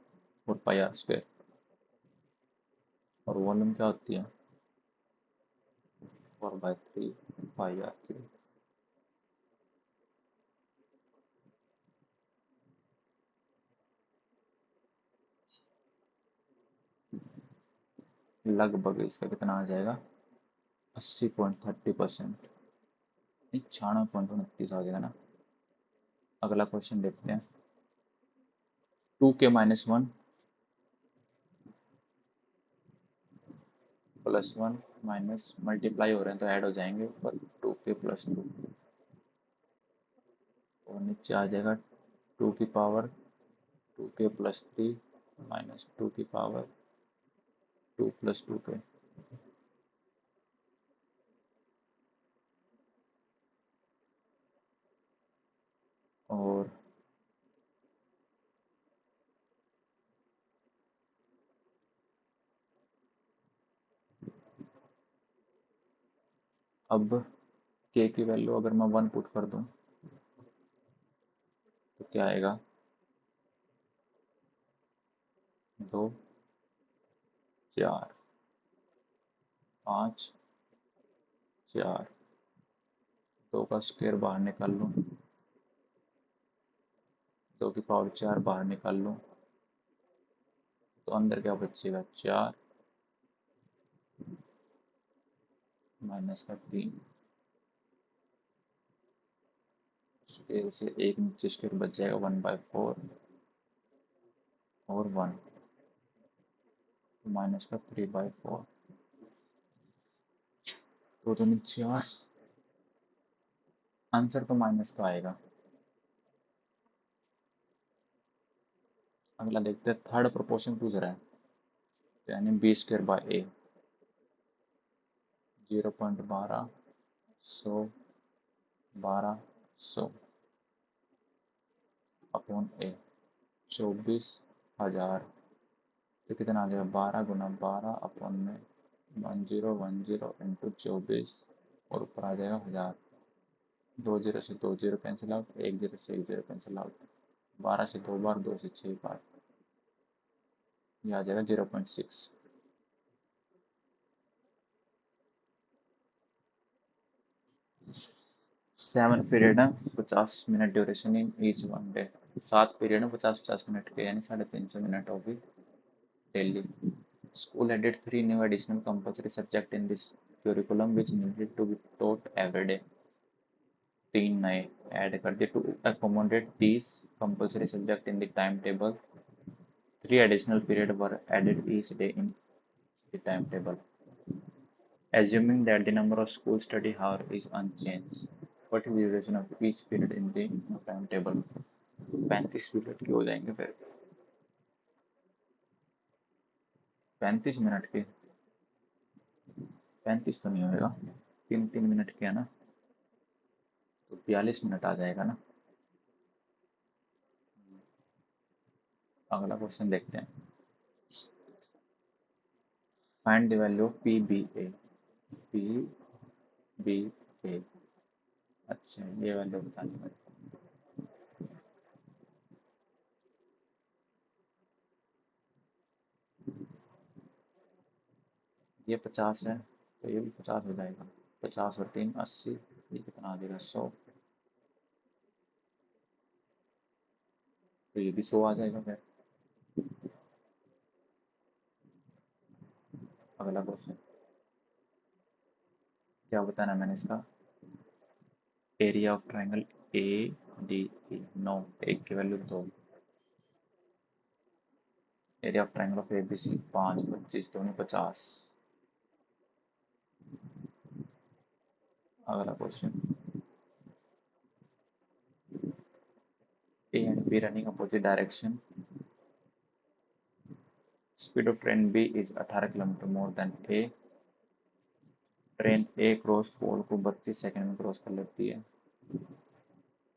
4πr²। और वॉल्यूम क्या होती है? 4/3πr3। लगभग इसका कितना आ जाएगा? 80.30%, नहीं 96.29 आ जाएगा ना। अगला क्वेश्चन देखते हैं। 2k-1 +1 माइनस मल्टीप्लाई हो रहे हैं तो ऐड हो जाएंगे ऊपर 2k+2, और नीचे आ जाएगा 2k+3 माइनस 2k+2 और अब k की वैल्यू अगर मैं 1 पुट कर दूं तो क्या आएगा? 2, 4, 5, 4, 2 का स्क्वायर बाहर निकाल लूँ, 2 की पावर 4 बाहर निकाल लूँ तो अंदर क्या बचेगा? 4 माइनस का 3, स्क्वायर से एक नीचे स्क्वायर बच जाएगा 1/4 और 1, तो माइनस का 3/4, तो नीचे आंसर तो माइनस का आएगा। अगला देखते हैं, थर्ड प्रोपोर्शन पूछ रहा है, यानी b²/a 0.12, 100, 1200 अपॉन a 24,000, तो कितना आ जाएगा? 12 गुना 12 अपॉन में 1010 इंटू 24 और ऊपर आ जाएगा 1000। 2 जीरो से 2 जीरो कैंसिल आउट, 1 जीरो से 1 जीरो कैंसिल आउट, 12 से 2 बार, 2 से 6 बार, ये आ जाएगा 0.6। 7 पीरियड है, 50 minute duration in each one day. 7 period है 50-50 मिनट के, यानी 350 मिनट होगी daily. School added 3 new additional compulsory subject in this curriculum which needed to be taught every day। 3 नए ऐड कर दिए to accommodate these compulsory subject in the timetable। 3 additional period were added each day in the timetable। Assuming that the number of school study hour is unchanged, what is the duration of each period in the timetable? 35 period के हो जाएंगे फिर। 35 मिनट के, 35 तो नहीं होएगा, 3-3 मिनट के है ना, तो 42 मिनट आ जाएगा ना। अगला क्वेश्चन देखते हैं। Find the value of PBA। PBA, अच्छा ये वैल्यू बतानी है। ये 50 है तो ये भी 50 हो जाएगा, 50 और 3 80, ये कितना आ जाएगा? 100, तो ये भी 100 आ जाएगा फिर। अगला क्वेश्चन क्या बताना है मैंने इसका? एरिया ऑफ ट्राइंगल ADE 9, एक की value 2। Area of triangle of ABC 5, 25 दोनों 50। अगला question, B running opposite direction. Speed of train B is 18 kilometre more than A. Train A cross pole को 32 सेकंड में क्रॉस कर लेती है.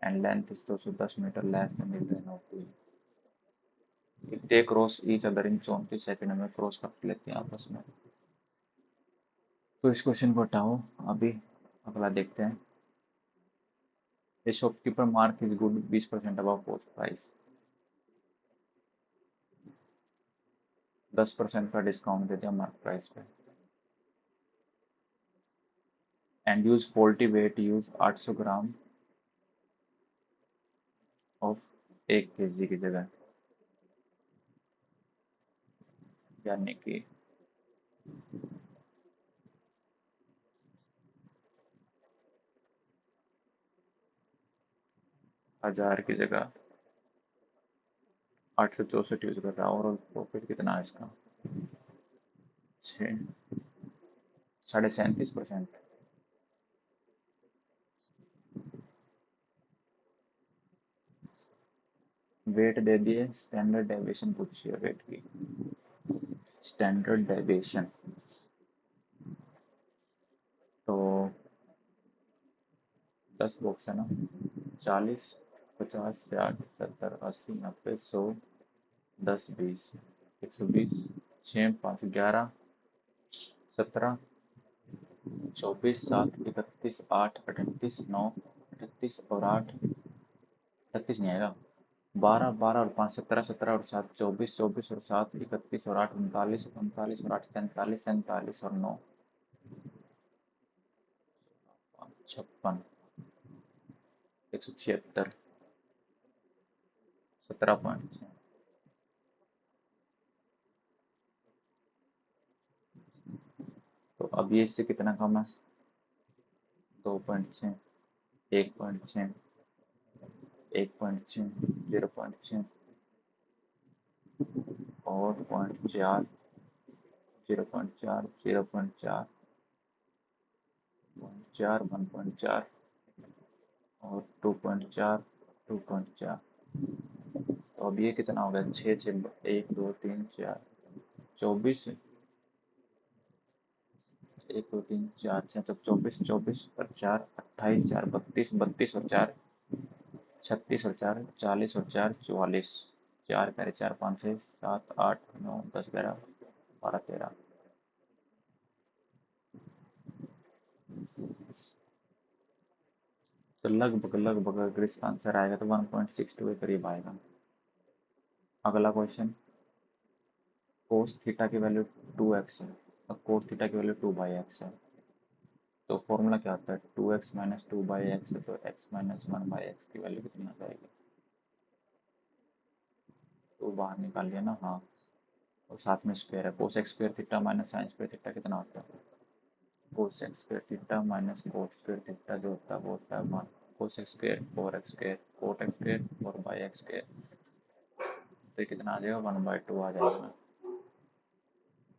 And length is 210 metre less than the train of B. If they cross each other in 34 second में क्रॉस कर लेते हैं आपस में. तो इस क्वेश्चन को हटाओ. अभी अगला देखते हैं. A shopkeeper mark is good 20% above cost price. 10% का डिस्काउंट दे दिया मार्क प्राइस पे. And use faulty weight, use 800 gram of 1 kg की जगह, यानी कि 1000 की जगह 864 यूज कर रहा है. और प्रॉफिट कितना है इसका? 37.5%. वेट दे दिए. स्टैंडर्ड डेविएशन पूछिए वेट की. स्टैंडर्ड डेविएशन तो 10 बॉक्स है ना. 40, 50, 60, 70, 80, 90, 100, 10, 20, 120, 6, 5, 11, 17, 24, 7, 31, 8, 38, 9, 38 और 8, 38 नहीं आएगा. 12, 12 और 5, 17, 17 और 7, 24, 24 और 7, 31 और 8, 39, 39 और 8, 47, 47 और 9, 56, 176, 17.6. तो अब ये इससे कितना कम है? 2.6, 1.6, 1.6, 0.6 और 0.4, 0.4, 0.4, 0.4, 1.4 और 2.4, 2.4. तो अब ये कितना हो गया? 6, 6, 1, 2, 3, 4, 24, 1, 2, 3, 4, 6, 24, 24 और 4, 28, 4, 32, 32 और 4, 36 और 4, 40 और 4, 44, 4 करे 4, 5, 6, 7, 8, 9, 10, 11, 12, 13. तो लगभग अगर इसका आंसर आएगा तो 1.62 के करीब आएगा. अगला क्वेश्चन. कोस थीटा की वैल्यू 2x है और कोट थीटा की वैल्यू 2/x है. तो फॉर्मूला क्या होता है? 2x माइनस 2/x है, तो x माइनस 1/x की वैल्यू कितनी आ जाएगी? तो बाहर निकाल लिया ना. हाँ. और साथ में स्क्वायर है. Cos X square theta minus sine square theta कितना होता है? Cos X square theta minus cot square theta जो होता है वो होता है 1. Cos X square 4x square, cot X square 4/x square. तो कितना आ जाएगा? 1/2 आ जाएगा ना.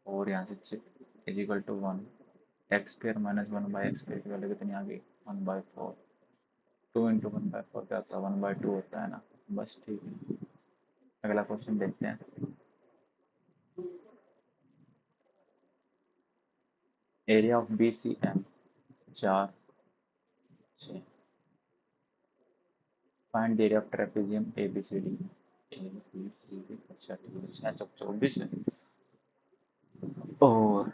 और यहाँ से is equal to 1. X square minus 1/x square की वैल्यू कितनी आ गई? 1/4. 2 इंटू 1/4 क्या होता है? 1/2 होता है ना. बस ठीक है. अगला क्वेश्चन देखते हैं. Area of B C M 4, 6. Find the area of trapezium A B C D. A B C D. अच्छा ठीक है. 6 चौक 24 और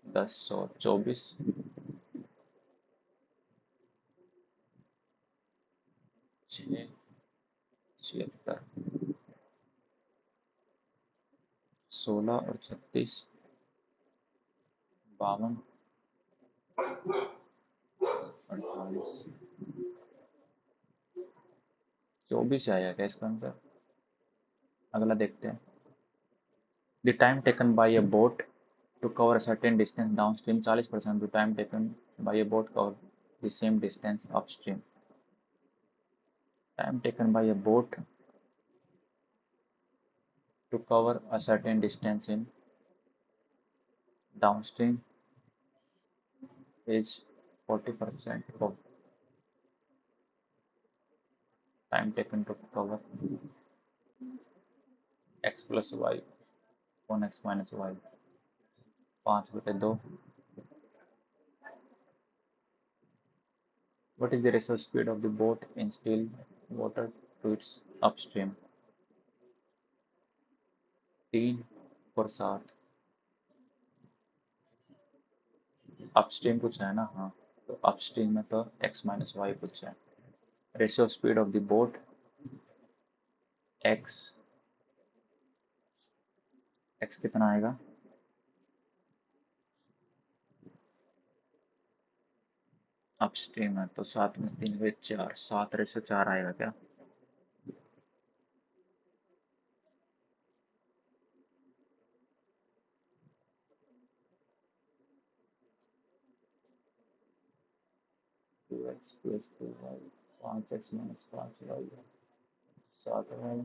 10 और 24, 6, 76, 16 और 36, 52, 48. 24 आया क्या इसका आंसर? अगला देखते हैं. The time taken by a boat to cover a certain distance downstream, 40% of the time taken by a boat cover the same distance upstream. Time taken by a boat to cover a certain distance in downstream is 40% of time taken to cover x plus y on x minus y, 5/2. What is the ratio speed of the boat in still water to its upstream? 3 और 7। अपस्ट्रीम पूछा है ना, हाँ, तो अपस्ट्रीम में तो x माइनस वाई पूछा है। Ratio speed of the boat x, x कितना आएगा? अपस्ट्रीम है तो 7 में 3 वे 4, 7/4 आएगा क्या? Two x plus 2y, 5x minus 5y, 7y,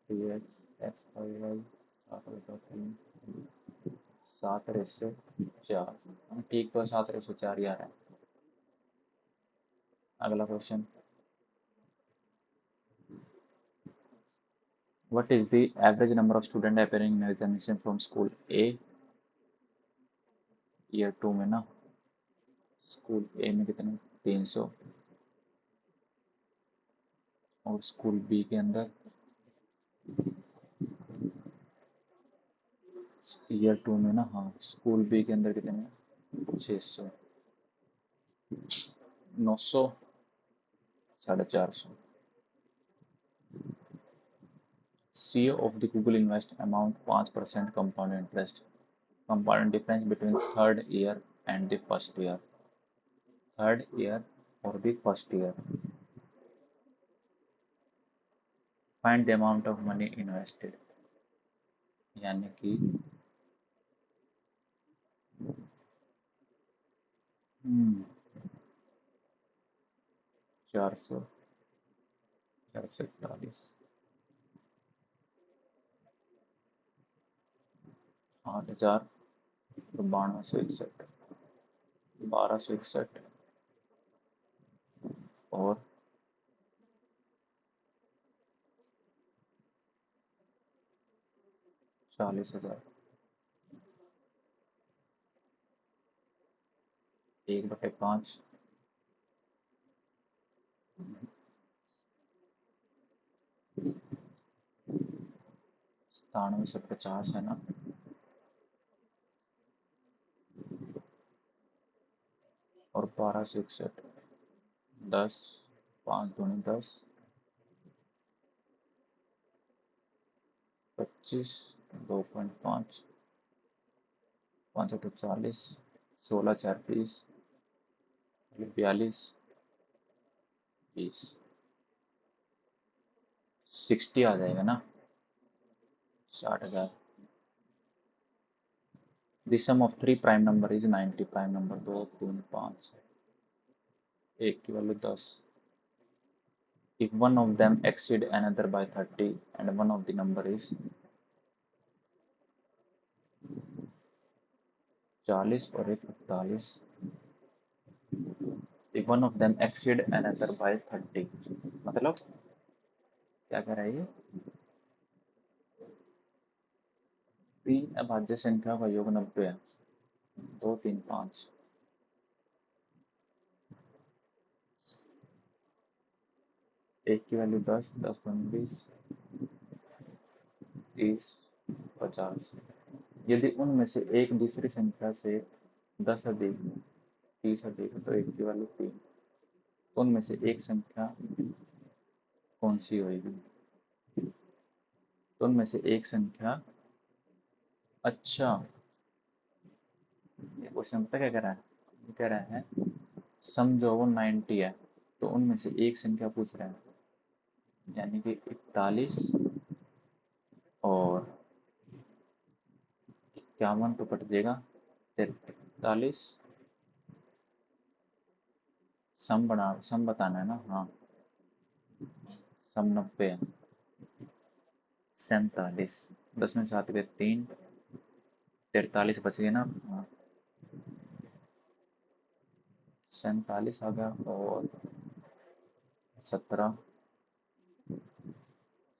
3x, x by y, 7/3, 7/4। ठीक तो 7/4 ही आ रहा है। अगला question, what is the average number of student appearing in examination from school A year 2 में ना, स्कूल ए में कितने 300 और स्कूल बी के अंदर ईयर 2 में ना, हाँ, स्कूल बी के अंदर कितने 600, 900, 450। CEO of the Google invest amount 5% compound interest. Compound difference between third year and the first year. Third year or the first year. Find the amount of money invested. यानी कि 400, 441, 8,000, 9261, 1261 और 40,000। 1/5, 97 से 50 है ना, और 1261, 10, 5 दूनी 10, 25, 2.5, 5 40, 16 4 30, 42, 20, 60 आ जाएगा ना, 60,000। The sum of 3 prime number is 90। Prime number 2, 3, 5, 1 की value 10। If one of them exceed another by 30 and one of the number is 40 और एक 41, if one of them exceed another by 30, मतलब क्या कह रहा है ये? 3 अभाज्य संख्या का योग 90 है, 2, 3, 5, एक की वैल्यू 10, 10 दूनी 20, 30, 50। यदि उनमें से एक दूसरी संख्या से 10 अधिक, 30 अधिक तो एक की वैल्यू 3, उनमें से एक संख्या कौन सी होगी? तो उनमें से एक संख्या, अच्छा, ये क्वेश्चन पता क्या कह रहा है? ये कह रहा है सम जो वो 90 है, तो उनमें से एक संख्या पूछ रहा है, यानी कि 41 और 51 तो कट जाएगा, 43, सम बताना है ना, हाँ, सम 90 है, 47, 10 में 7 गए 3, 43 बच गए ना, हाँ, 47 आ गया और 17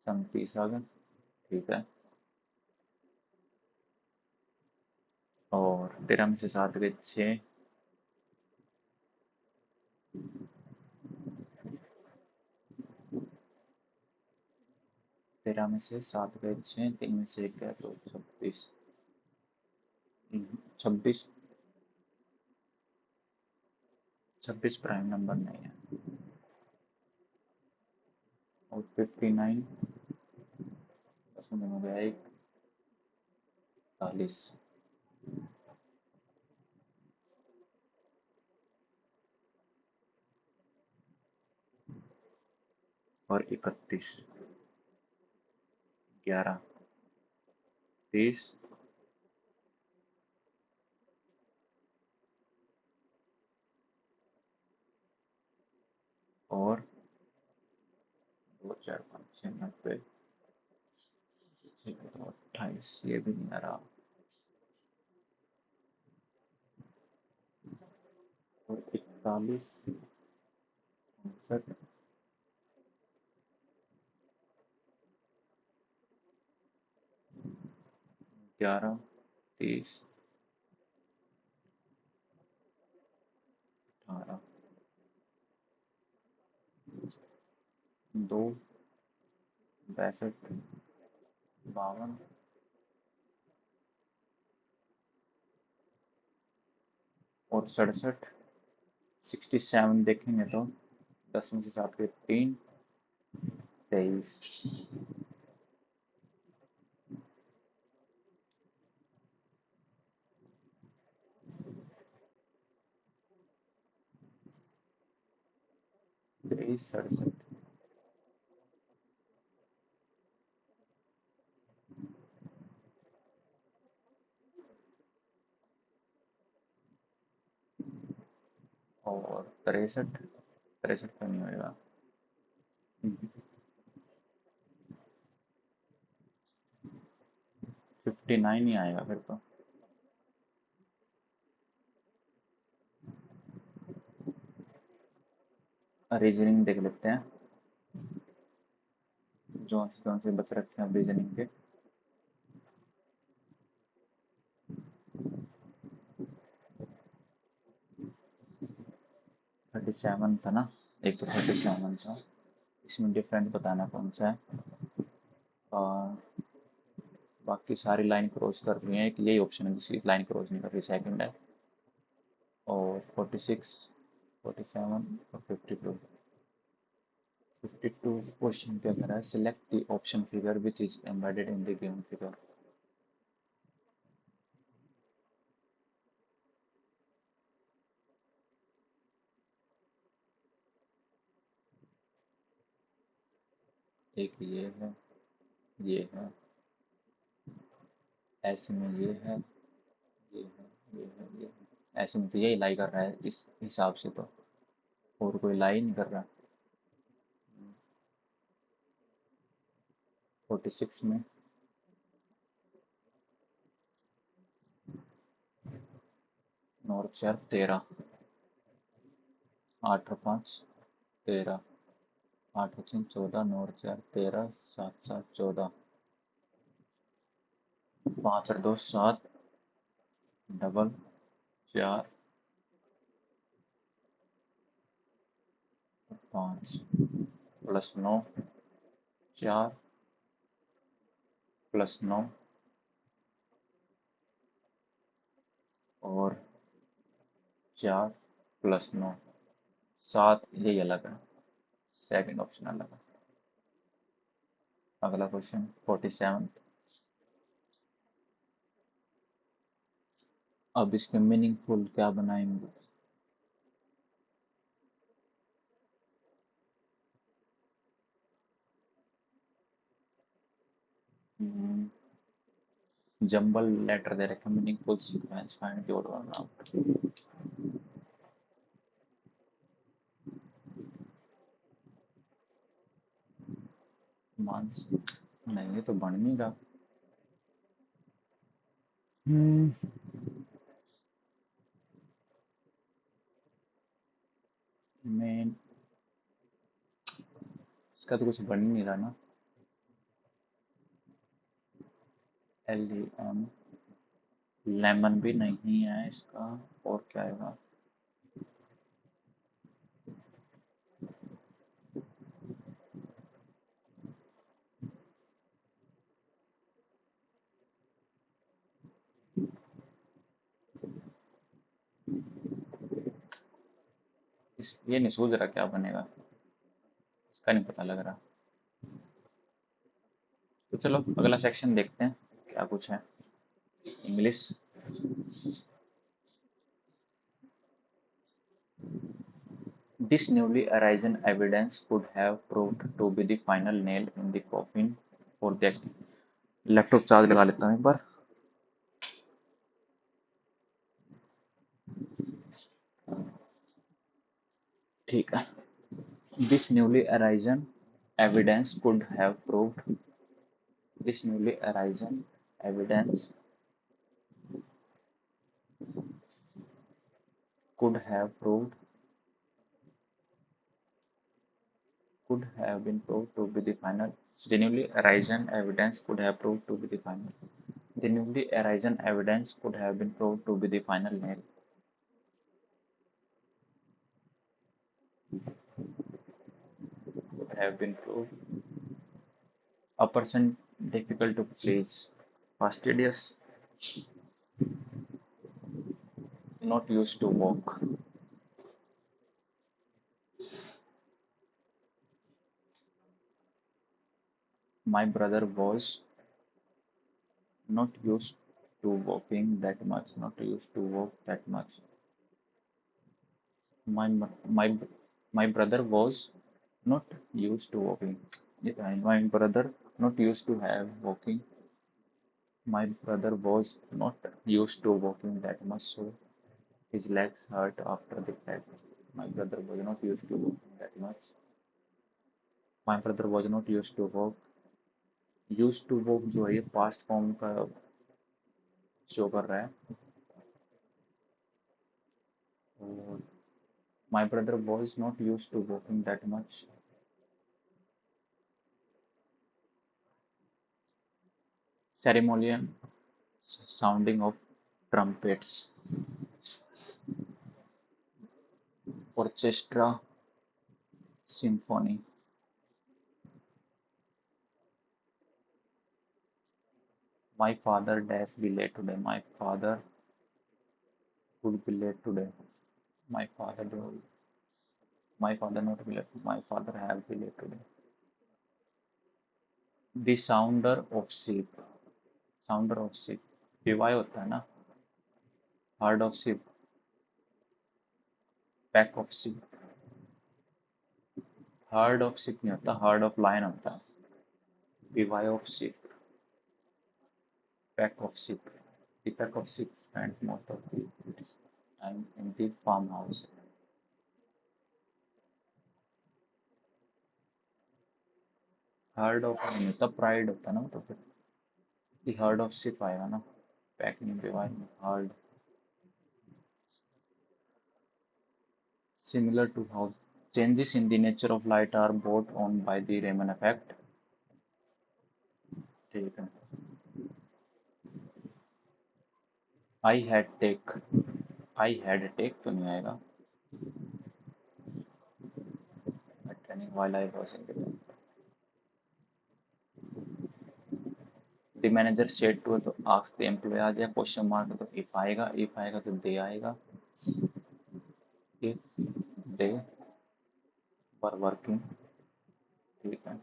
37 आ गया। ठीक है, और 13 में से 7 गए 6, 13 में से 7 गए 6, 3 में से 1 गया तो 26। 26, 26 प्राइम नंबर नहीं है। और 59, उसमें हो गया 41, और 31, 11, 30, और 2 4 5 6 90, 28, ये भी नहीं आ रहा। और 41, 59, 11, 30, 18, 2, 62, 52, और 67, 67 देखेंगे तो 10 में से 7 के 3, 23, 23, 67, और 63, 63 तो नहीं होगा। 59 ही आएगा फिर तो। रीजनिंग देख लेते हैं, कौन से बच रखे हैं रीजनिंग के। 37 था ना, एक तो 37 था, इसमें डिफरेंट बताना कौन सा है। और बाकी सारी लाइन क्रॉस कर रही हैं, एक यही ऑप्शन है जिसकी लाइन क्रॉस नहीं कर रही, सेकंड है। और 46, 47 और 52, 52 क्वेश्चन क्या कह रहा है, select the option figure which is embedded in the given figure. एक ये है, ऐसे में ये है, ये है, ये है, ऐसे में तो यही लाई कर रहा है इस हिसाब से तो, और कोई लाई नहीं कर रहा। 46 में 9 और 4 13, 8 और 5 13, 8 और 6 14, 9 और 4 13, 7 7 14, 5 और 2 7, डबल 4 5 प्लस 9, 4 प्लस 9 और 4 प्लस 9, 7, यही अलग है, सेकंड ऑप्शन अलग है। अगला क्वेश्चन 47। अब इसके मीनिंगफुल क्या बनाएंगे। जंबल लेटर दे रखे, meaningful sequence find the odd one out. मांस नहीं, ये तो बन नहीं रहा। हम्म, इसका तो कुछ बन ही नहीं रहा ना। LEM, लेमन भी नहीं है इसका। और क्या आएगा? ये नहीं सोच रहा क्या बनेगा, इसका नहीं पता लग रहा। तो चलो अगला सेक्शन देखते हैं क्या कुछ है। English. This newly arisen evidence could have proved to be the final nail in the coffin for the laptop charge लगा लेता हूँ एक बार। ठीक है। This newly arisen evidence could have proved this newly arisen evidence could have proved could have been proved to be the final. The newly arisen evidence could have proved to be the final. The newly arisen evidence could have been proved to be the final nail. Could have been proved. A person difficult to please. Fastidious. Not used to walk. My brother was not used to walking that much. Not used to walk that much. My my my brother was not used to walking. Yeah, my brother not used to have walking. My brother was not used to walking that much, so his legs hurt after the fact. My brother was not used to walking that much. My brother was not used to walk. Used to walk जो है ये past form का शो कर रहा है। और my brother was not used to walking that much. Ceremonial sounding of trumpets. Orchestra symphony. My father dash be late today. My father would be late today. My father do. My father not be late. My father have be late today. The sounder of sheep. Sounder of sheep. विवाह होता है ना। Herd of sheep. Pack of sheep. Herd of sheep नहीं होता, herd of lion होता है। विवाह of sheep. Pack of sheep. The pack of sheep spends most of its time in the farmhouse. Herd of नहीं होता, pride होता है ना, तो फिर the herd of sheep आएगा ना। Pack नहीं, विवाह नहीं, herd. Similar to how changes in the nature of light are brought on by the Raman effect. ठीक है। I had take. I had take तो नहीं आएगा। Attending while I was in the bank. The manager said to तो ask the employee आ गया, क्वेश्चन मार्क तो if आएगा, if आएगा तो they आएगा। If they were working, ठीक है।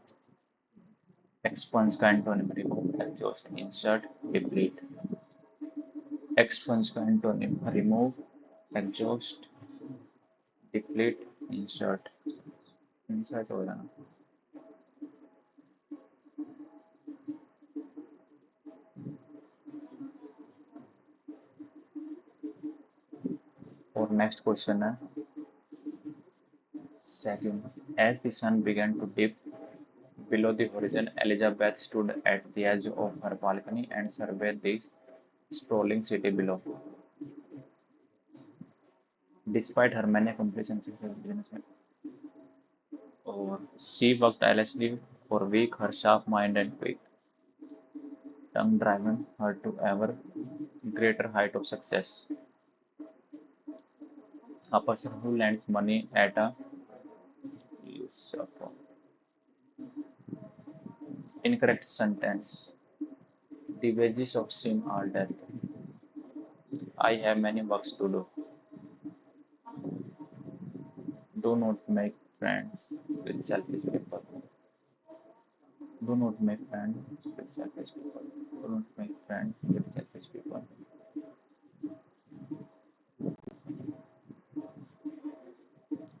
Expunge का antonym remove, exhaust, insert, deplete. Expunge का antonym remove, exhaust, deplete, insert. Insert हो जाना। और नेक्स्ट क्वेश्चन है second. As the sun began to dip below the horizon, Elizabeth stood at the edge of her balcony and surveyed the sprawling city below. Despite her many accomplishments in business, और she worked tirelessly for a week. Her sharp mind and quick tongue driven her to ever greater height of success. A person who lends money at a usurper. Incorrect sentence. The wages of sin are death. I have many works to do. Do not make friends with selfish people. Do not make friends with selfish people. Do not make friends with selfish people.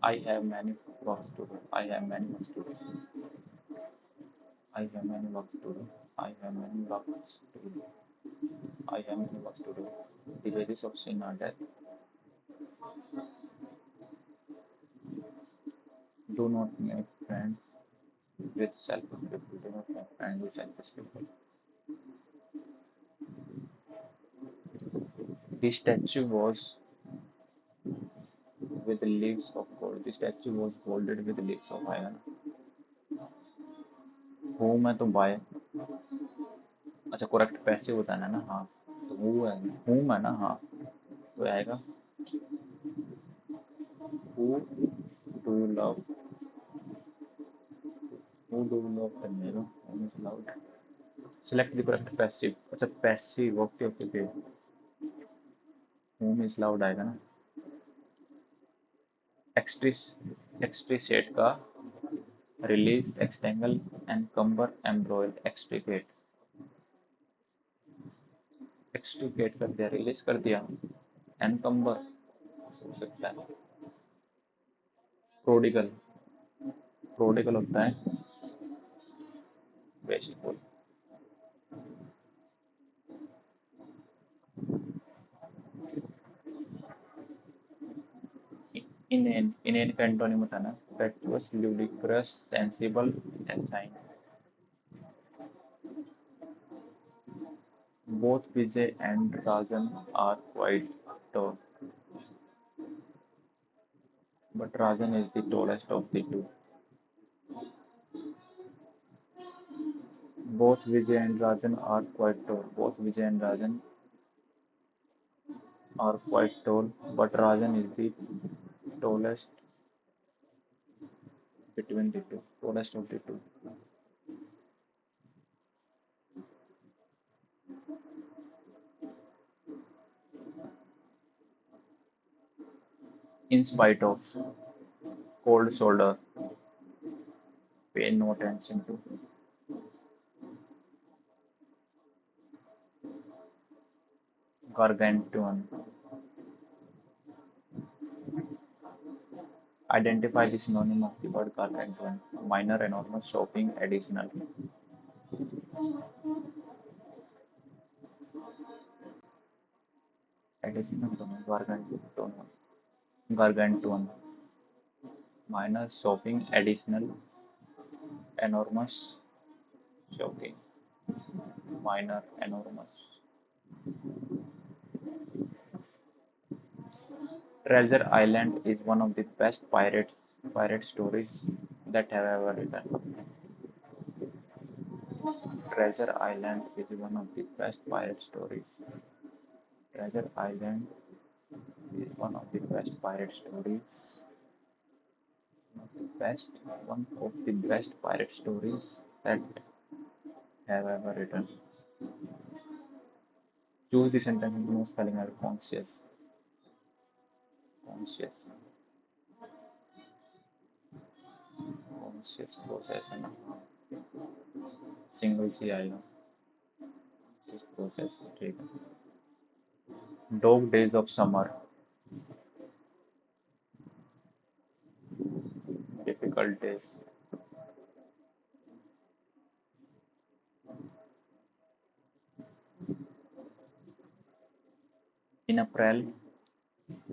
I have many works to do. I have many works to do. I have many works to do. I have many works to do. I have many works to do. The wages of sin are death. Do not make friends with selfish people. Do not make friends with selfish people. The statue was with leaves of gold. The statue was folded with leaves of iron. Whom है तो by अच्छा करेक्ट पैसिव बताना है ना हाँ तो वो है whom है ना हाँ तो आएगा who do you love who do you love करने का whom is loved select the correct passive अच्छा passive okay okay okay whom is loved आएगा ना एक्सट्रीसेट का रिलीज एक्सटेंगल एनकम्बर एम्ब्रॉयड एक्सट्रीकेट एक्सट्रीकेट कर दिया रिलीज कर दिया एनकम्बर हो सकता है प्रोडिगल प्रोडिगल होता है वेस्टफुल इन्हें का एंटोनिम बताना fatuous ludicrous sensible asinine both Vijay and Rajan are quite tall but Rajan is the tallest of the two both Vijay and Rajan are quite tall both Vijay and Rajan are quite tall but Rajan is the tallest between the two tallest of the two in spite of cold shoulder pay no attention to gargantuan identify the synonym of the word gargantuan minor enormous shopping additional gargantuan gargantuan minor shopping additional enormous shocking minor enormous treasure island is one of the best pirate stories that have ever written treasure island is one of the best pirate stories treasure island is one of the best pirate stories best one of the best pirate stories that have ever written choose the sentence with no spelling error conscious process है ना सिंगल सी आएगा conscious process ठीक है dog days of summer difficult days in April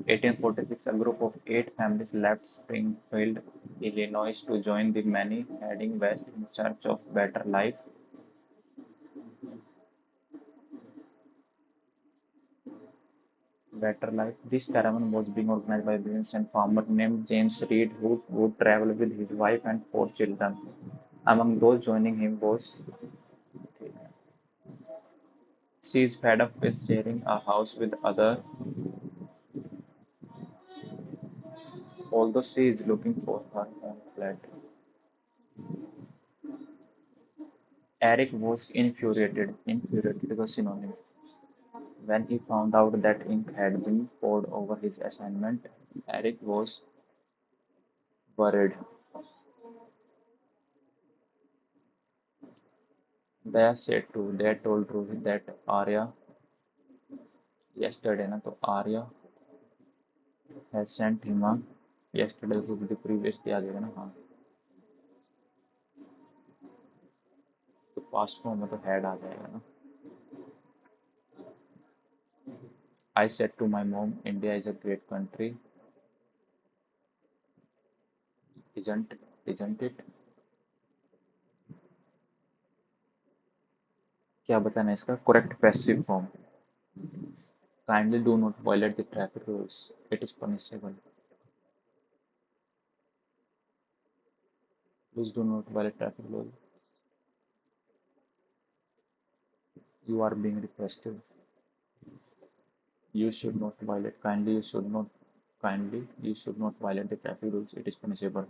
1846 a group of 8 families left Springfield, Illinois to join the many heading west in search of better life better life. This caravan was being organized by a businessman farmer named James Reed, who would travel with his wife and 4 children. Among those joining him was she is fed up with sharing a house with others, although she is looking for her own flat. Eric was infuriated. Infuriated is a synonym. When he found out that ink had been poured over his assignment, Eric was worried. They told Rohit that Arya yesterday, na तो Arya had sent him a yesterday को the previous day आ जाएगा ना हाँ तो past form में तो had आ जाएगा ना I said to my mom, India is a great country, isn't it? क्या बताना है इसका correct passive form. Kindly do not violate the traffic rules. It is punishable. Please do not violate traffic rules. You are being requested. You should not violate. Kindly, you should not violate the traffic rules. It is punishable.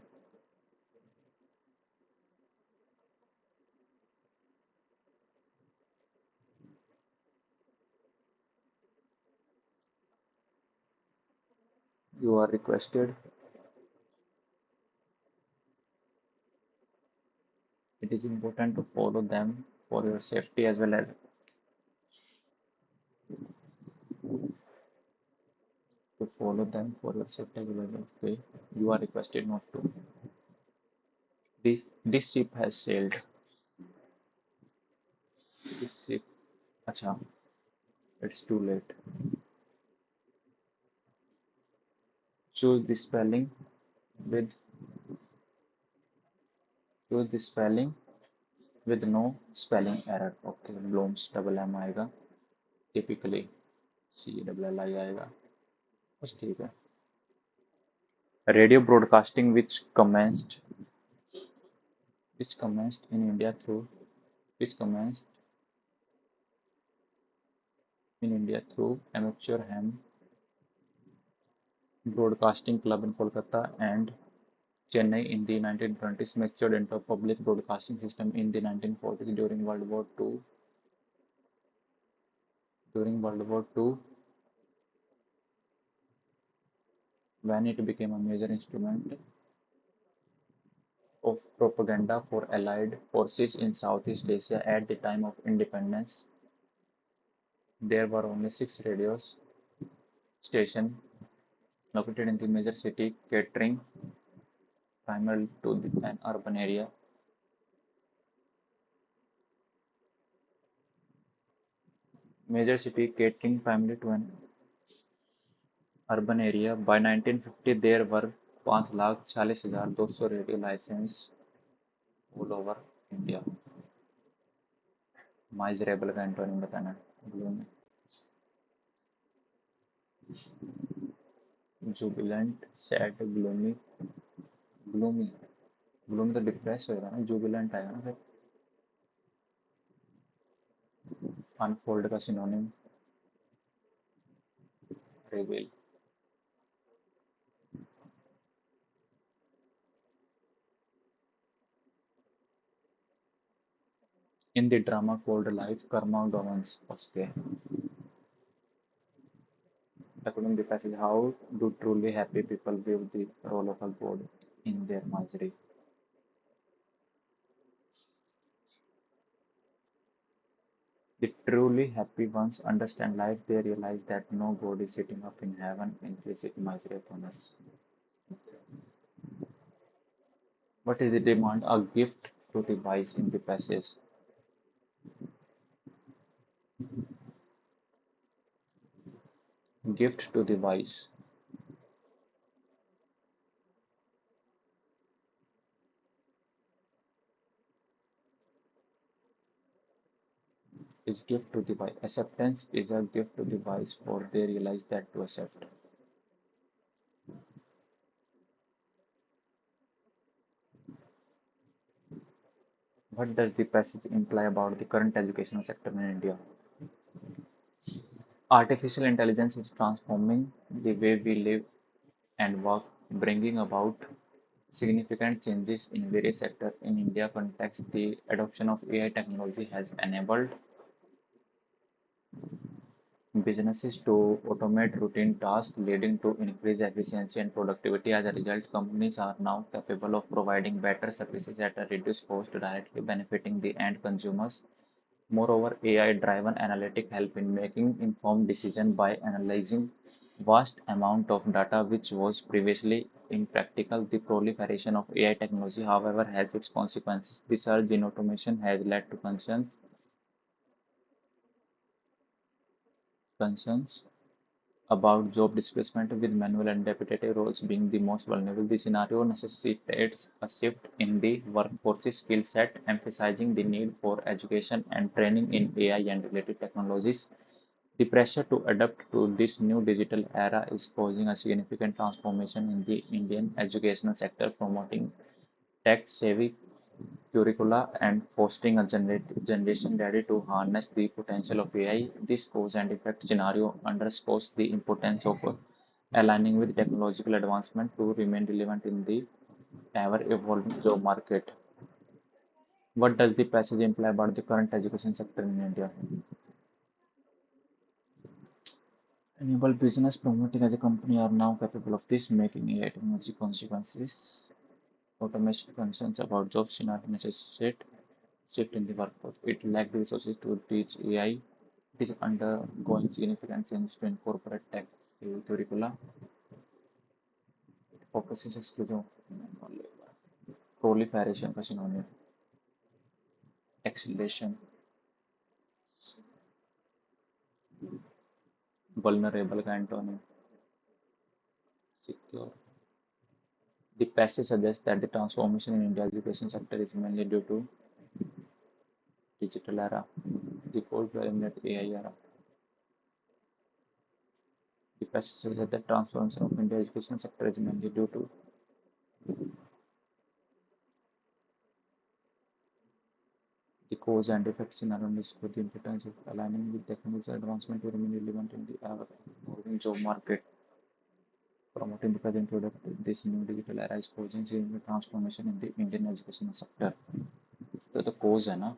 You are requested. It is important to follow them for your safety as well as okay. You are requested not to. This ship has sailed. This ship. Acha, it's too late. Choose the spelling with choose the spelling with no spelling error. Okay, Bloom's double M आएगा. Typically CLLI आएगा. बस ठीक है. Radio broadcasting which commenced in India through which commenced in India through amateur ham broadcasting club in Kolkata and Chennai in the 1920s matured into a public broadcasting system in the 1940s during World War II. During World War II, when it became a major instrument of propaganda for Allied forces in Southeast Asia at the time of independence, there were only 6 radio stations located in the major city, catering primarily to an urban area. Major city catering primarily to an urban area. By 1950, there were 5,40,200 radio licenses all over India. Miserable का एंटोनिम बताना है. Jubilant, sad, gloomy तो डिप्रेस होएगा ना. Jubilant आएगा ना फिर. Unfold का synonym reveal. In the drama called Life, Karma governs. Okay. According to the passage, how do truly happy people view the role of a god in their misery? The truly happy ones understand life. They realize that no god is sitting up in heaven, implicit misery upon us. What is the demand? A gift to the wise in the passage. Gift to the wise. is gift to the wise. Acceptance is a gift to the wise, for they realize that to accept. What does the passage imply about the current educational sector in India? Artificial intelligence is transforming the way we live and work, bringing about significant changes in various sectors. In India context, the adoption of AI technology has enabled businesses to automate routine tasks, leading to increased efficiency and productivity. As a result, companies are now capable of providing better services at a reduced cost, directly benefiting the end consumers. Moreover, AI-driven analytics help in making informed decisions by analyzing vast amount of data, which was previously impractical. The proliferation of AI technology, however, has its consequences. The surge in automation has led to concerns about job displacement, with manual and repetitive roles being the most vulnerable. The scenario necessitates a shift in the workforce's skill set, emphasizing the need for education and training in AI and related technologies. The pressure to adapt to this new digital era is causing a significant transformation in the Indian educational sector, promoting tech-savvy curricula and fostering a generation ready to harness the potential of AI. This cause and effect scenario underscores the importance of aligning with technological advancement to remain relevant in the ever-evolving job market. What does the passage imply about the current education sector in India? Enable business promoting as a company are now capable of this, making AI technology consequences. Automation concerns about job scenario necessitate shift in the workforce. It lacked resources to teach AI. It is undergoing significant change to incorporate tech curricula. It focuses exclusively on labor. Proliferation का synonym. Acceleration. Vulnerable का antonym. Secure. The passage suggests that the transformation in India's education sector is mainly due to digital era, the post-eliminate AI era. The passage suggests that transformation of India's education sector is mainly due to the cause and effect scenario underscore the importance of aligning with technological advancement to remain relevant in the ever-evolving job market. Promoting the present product, this new digital era is causing significant transformation in the Indian education sector. तो cause है ना.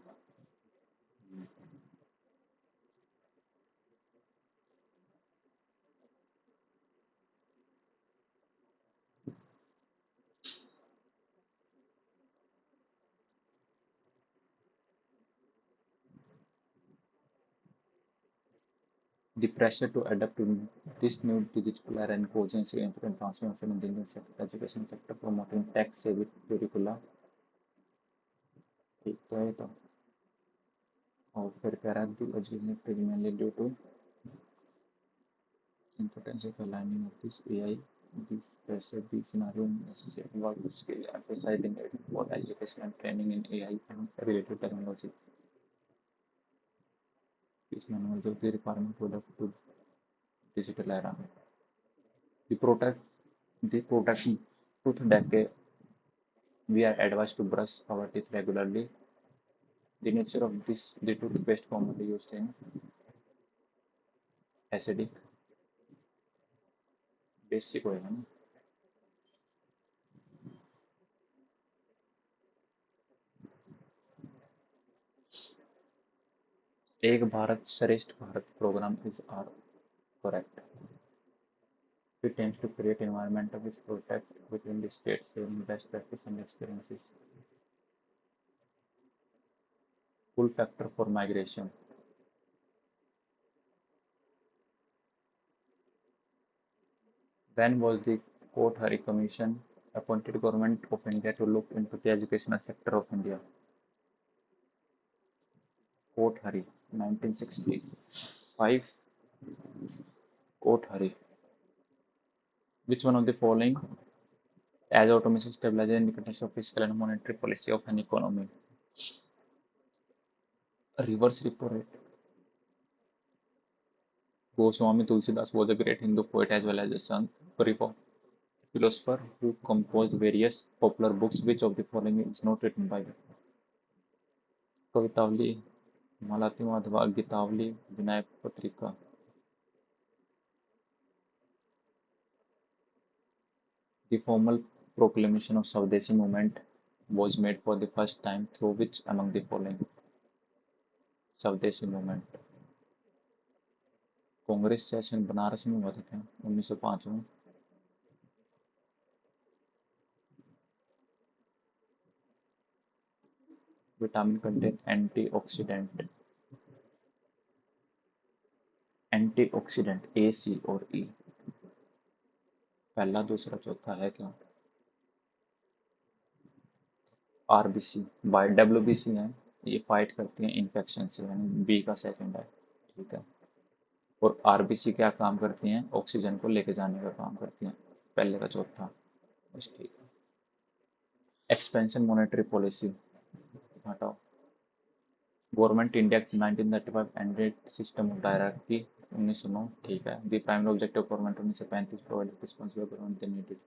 The pressure to adapt to this new digital era and causing significant transformation in the Indian education sector, promoting tech-savvy curricula. ठीक तो है तो. और फिर कह रहा है the education sector is mainly due to importance of aligning of this AI, this pressure, the scenario necessary work skill, emphasizing it for education and training in AI and related technology. This manual of the requirement to adapt to digital era. The protect tooth decay. We are advised to brush our teeth regularly. The nature of this, the toothpaste commonly used in acidic, basic होएगा ना. एक भारत श्रेष्ठ Bharat program is our correct. It aims to create environment which protect between the states, sharing best practice and experiences. Pull factor for migration. When was the Kothari Commission appointed Government of India to look into the educational sector of India? Kothari, 1965. Kothari. Which one of the following as automation stabilizes in the context of fiscal and monetary policy of an economy? A reverse repo rate. Goswami Tulsidas was a great Hindu poet as well as a sant philosopher who composed various popular books. Which of the following is not written by him? Kavitavali, मालती माधवा, गीतावली, विनायक पत्रिका. The formal proclamation of Swadeshi movement was made for the first time through which among the following? स्वदेशी मूवमेंट. कांग्रेस सेशन बनारस में हुआ था क्या 1905 में? Vitamin contain antioxidant. एंटीऑक्सीडेंट ए, सी और ई. पहला दूसरा चौथा है क्या? आरबीसी बाय डब्ल्यूबीसी है, ये फाइट करती हैं इन्फेक्शन से, यानी बी का सेकंड है. ठीक है. और आरबीसी क्या काम करती हैं? ऑक्सीजन को लेके जाने का काम करती हैं. पहले का चौथा. बस ठीक है. एक्सपेंशन मॉनेटरी पॉलिसी हटाओ. Government India 1935 ended system of directory 1909. ठीक है. The primary objective government 1935 provided responsible government the needed.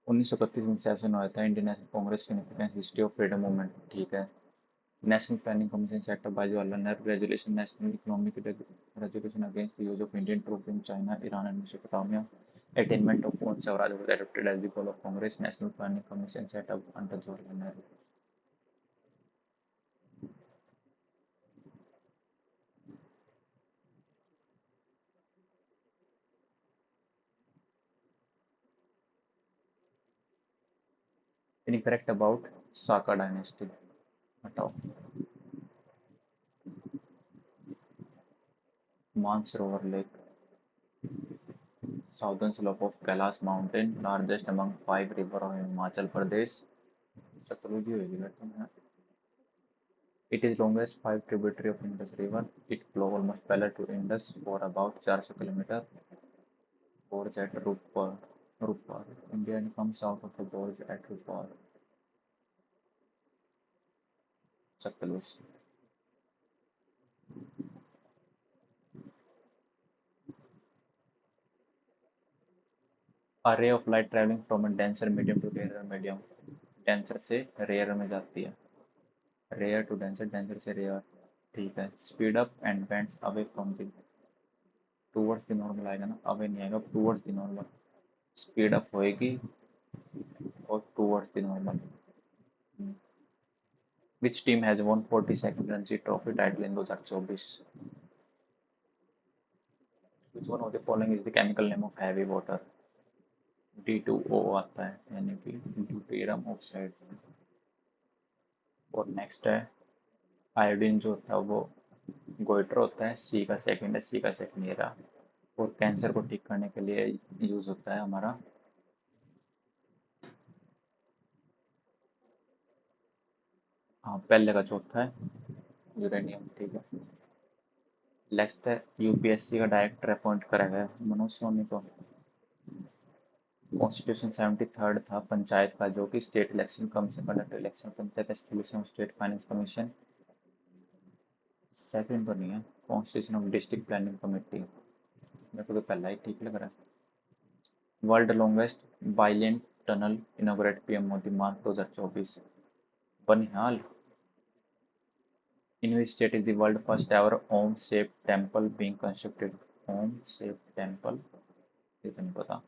1931 में सेशन हुआ था Indian National Congress significance history of freedom movement. ठीक है. National Planning Commission set up by Jawaharlal Nehru. Resolution national economic resolution against the use of Indian troop in China, Iran and Mesopotamia. Attainment of Pune Swaraj was adopted as the goal of Congress. National Planning Commission set up under Jawaharlal Nehru. Incorrect about Saka dynasty. हटाओ. Mansarovar Lake. Southern slope of Kailash Mountain, largest among 5 rivers of Himachal Pradesh. Sutlej ही होगी बेटा है. It is longest 5 tributary of Indus River. It flows almost parallel to Indus for about 400 km. Gorge at Rupar. Rupar. India comes out of the gorge at Rupar. Sutlej. A ray of light traveling from a denser medium to rarer medium. Denser से rarer में जाती है. Rare to denser, denser से rare. ठीक है. Speed up and bends away from the towards the normal आएगा ना, away नहीं आएगा, towards the normal. Speed up होएगी और towards the normal. Which team has won 42nd Ranji Trophy title in 2024? Which one of the following is the chemical name of heavy water? D2O आता है, यानी कि ड्यूटेरियम ऑक्साइड. और नेक्स्ट है आयोडीन, जो होता है वो गोइटर होता है. सी का सेकंड है, सी का सेकंड ये रहा. और कैंसर को ठीक करने के लिए यूज होता है हमारा. हाँ, पहले का चौथा है यूरेनियम. ठीक है. नेक्स्ट है यूपीएससी का डायरेक्टर अपॉइंट करा गया मनोज सोनी को. कॉन्स्टिट्यूशन 73rd था पंचायत का, जो कि state election commission conduct election panchayat estimation of state finance commission. Second तो नहीं है. Constitution of district planning committee. मेरे को तो पहला ही ठीक लग रहा है. World longest bylane tunnel inaugurate PM Modi March 2024. Banihal. In which state is the world first ever Om-shaped temple being constructed? Om-shaped temple. ये तो नहीं पता.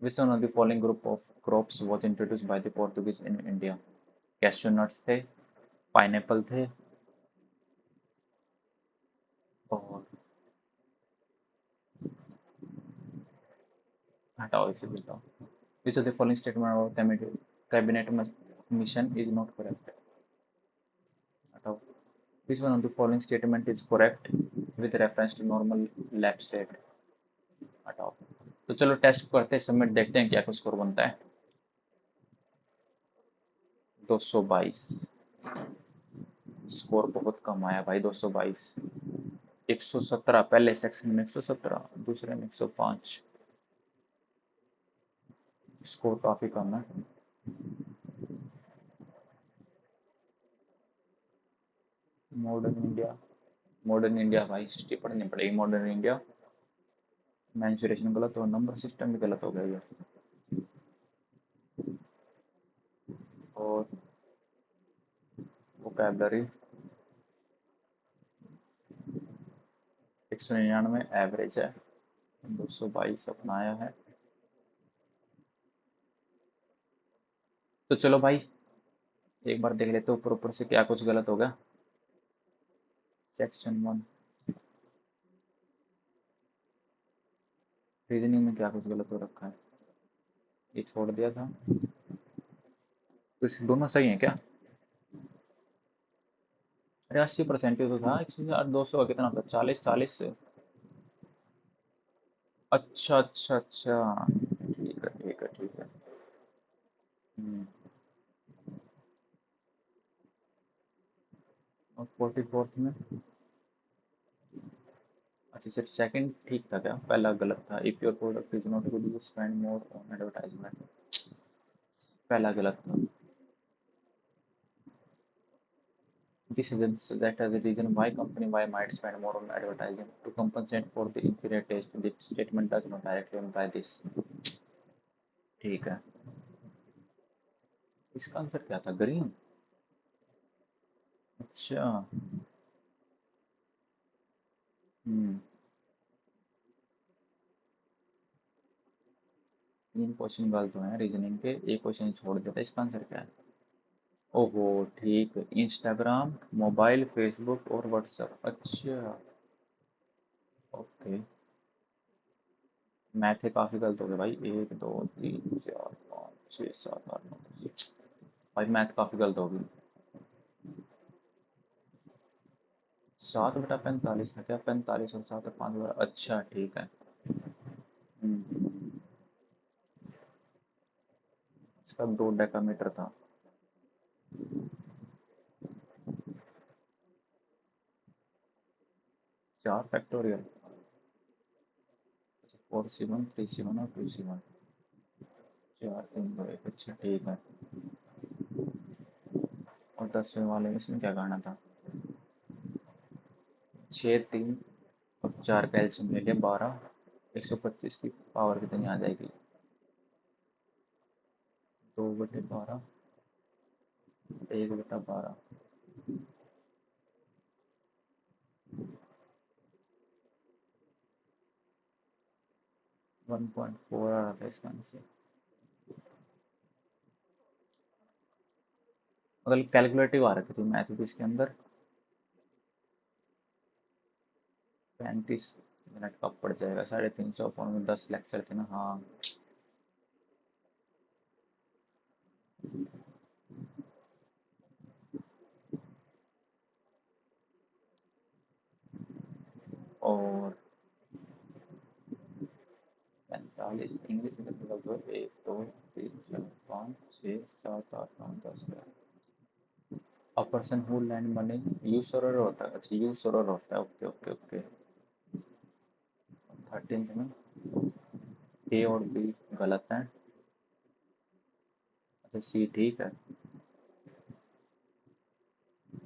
Which one of the following group of crops was introduced by the Portuguese in India? Cashew nuts थे, pineapple थे, और हटाओ इसे भी हटाओ. Which of the following statement about cabinet mission is not correct? हटाओ. Which one of the following statement is correct with reference to normal lab state? हटाओ. तो चलो टेस्ट करते हैं, सबमिट, देखते हैं क्या स्कोर बनता है. 222. स्कोर बहुत कम आया भाई. 222. 117 पहले सेक्शन में, 117 दूसरे में 105. स्कोर काफी कम है. मॉडर्न इंडिया मॉडर्न इंडिया भाई, हिस्ट्री पढ़नी पड़ेगी। मॉडर्न इंडिया, मेंसुरेशन गलत हो, नंबर सिस्टम भी गलत हो गया ये। और वोकैबलरी 199 एवरेज है, 222 अपनाया है। तो चलो भाई एक बार देख लेते ऊपर ऊपर से क्या कुछ गलत हो गया। सेक्शन 1 रीजनिंग में क्या कुछ गलत हो रखा है, ये छोड़ दिया था। तो इस दोनों सही है क्या? अरे 80% तो था, 100 200 कितना था, 40 40 से। अच्छा अच्छा अच्छा, ठीक है ठीक है ठीक है। हम्म, और 44th में, अच्छा सिर्फ सेकंड ठीक था क्या, पहला गलत था। If your product is not good you spend more on advertisement, पहला गलत था। This is that as a reason why company Y might spend more on advertising to compensate for the inferior taste. The statement does not directly imply this. ठीक है, इसका आंसर क्या था, ग्रीन? अच्छा। हम्म, 3 क्वेश्चन गलत हुए हैं रीजनिंग के, एक क्वेश्चन छोड़ देता, इसका आंसर क्या है? ओहो, ठीक, इंस्टाग्राम, मोबाइल, फेसबुक और व्हाट्सएप, अच्छा। ओके, मैथ काफ़ी गलत हो गया भाई, 1 2 3 4 5 6 7 8 9 10। भाई मैथ काफ़ी गलत हो गई। 7/45 था क्या, 45 और 7 5, अच्छा ठीक है। हम्म, इसका 2 डेकामीटर था। 4 फैक्टोरियल, 4C1 3C1 और 2C1, 4 3 2 1, अच्छा ठीक है। और 10वें वाले में इसमें क्या करना था, 6 3 और 4 का एलसीएम ले लिया 12, 125 की पावर कितनी आ जाएगी, 2/12, 1/12, 1.4 आ रहा था इसका आंसर। मतलब कैलकुलेटिव आ रखी थी मैथ भी इसके अंदर। 35 मिनट का पड़ जाएगा, 350 फोन में 10 लेक्चर थे ना, हाँ। और 45 इंग्लिश में कितने गलत हुए, 1 2 3 4 5 6 7 8 9 10 11। A person who lend money, usurer होता है, अच्छा यूसरर होता है, ओके ओके ओके। 13th में ए और बी गलत है, अच्छा सी ठीक है।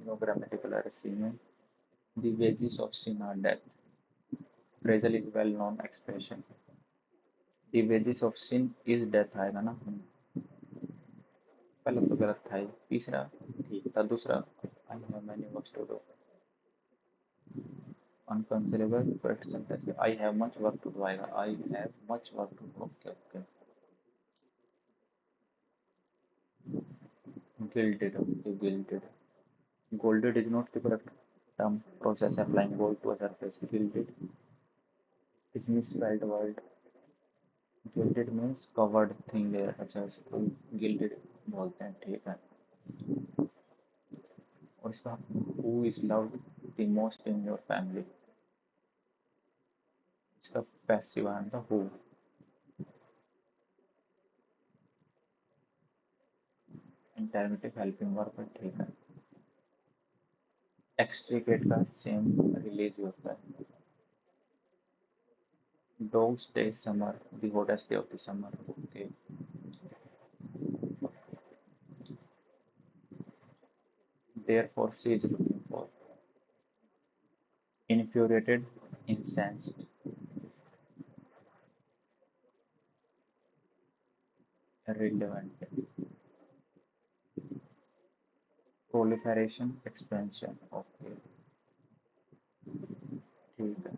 नो ग्रामेटिकल एरर सी में। The wages of sin are death, phrasal is well known expression. The wages of sin is death आएगा ना, पहला तो गलत था ही, तीसरा ठीक था, दूसरा I have many works to do, unconsiderable correct sentence, I have much work to do आएगा, I have much work to do, okay okay. Gilded, okay gilded, golded is not the correct term, process applying gold to a surface, gilded is misspelled word, gilded means covered thing है, अच्छा इसको gilded बोलते हैं, ठीक है। और इसका who is loved the most in your family, इसका पैसिव आया था who, इंटरमीडिएट हेल्पिंग वर्ब है, ठीक है। एक्सट्रीकेट का सेम रिलीज होता है। Dogs day summer, the hottest day of the summer, okay. Therefore she is looking for, infuriated, incensed, relevant, proliferation, expansion, okay ठीक है।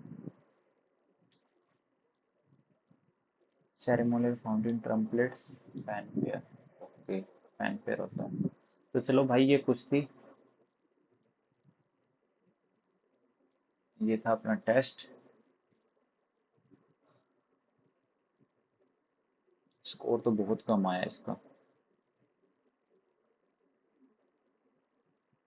Ceremonial fountain trumpets, fanfare, okay fanfare होता है। तो चलो भाई ये कुछ थी, ये था अपना टेस्ट। स्कोर तो बहुत कम आया इसका।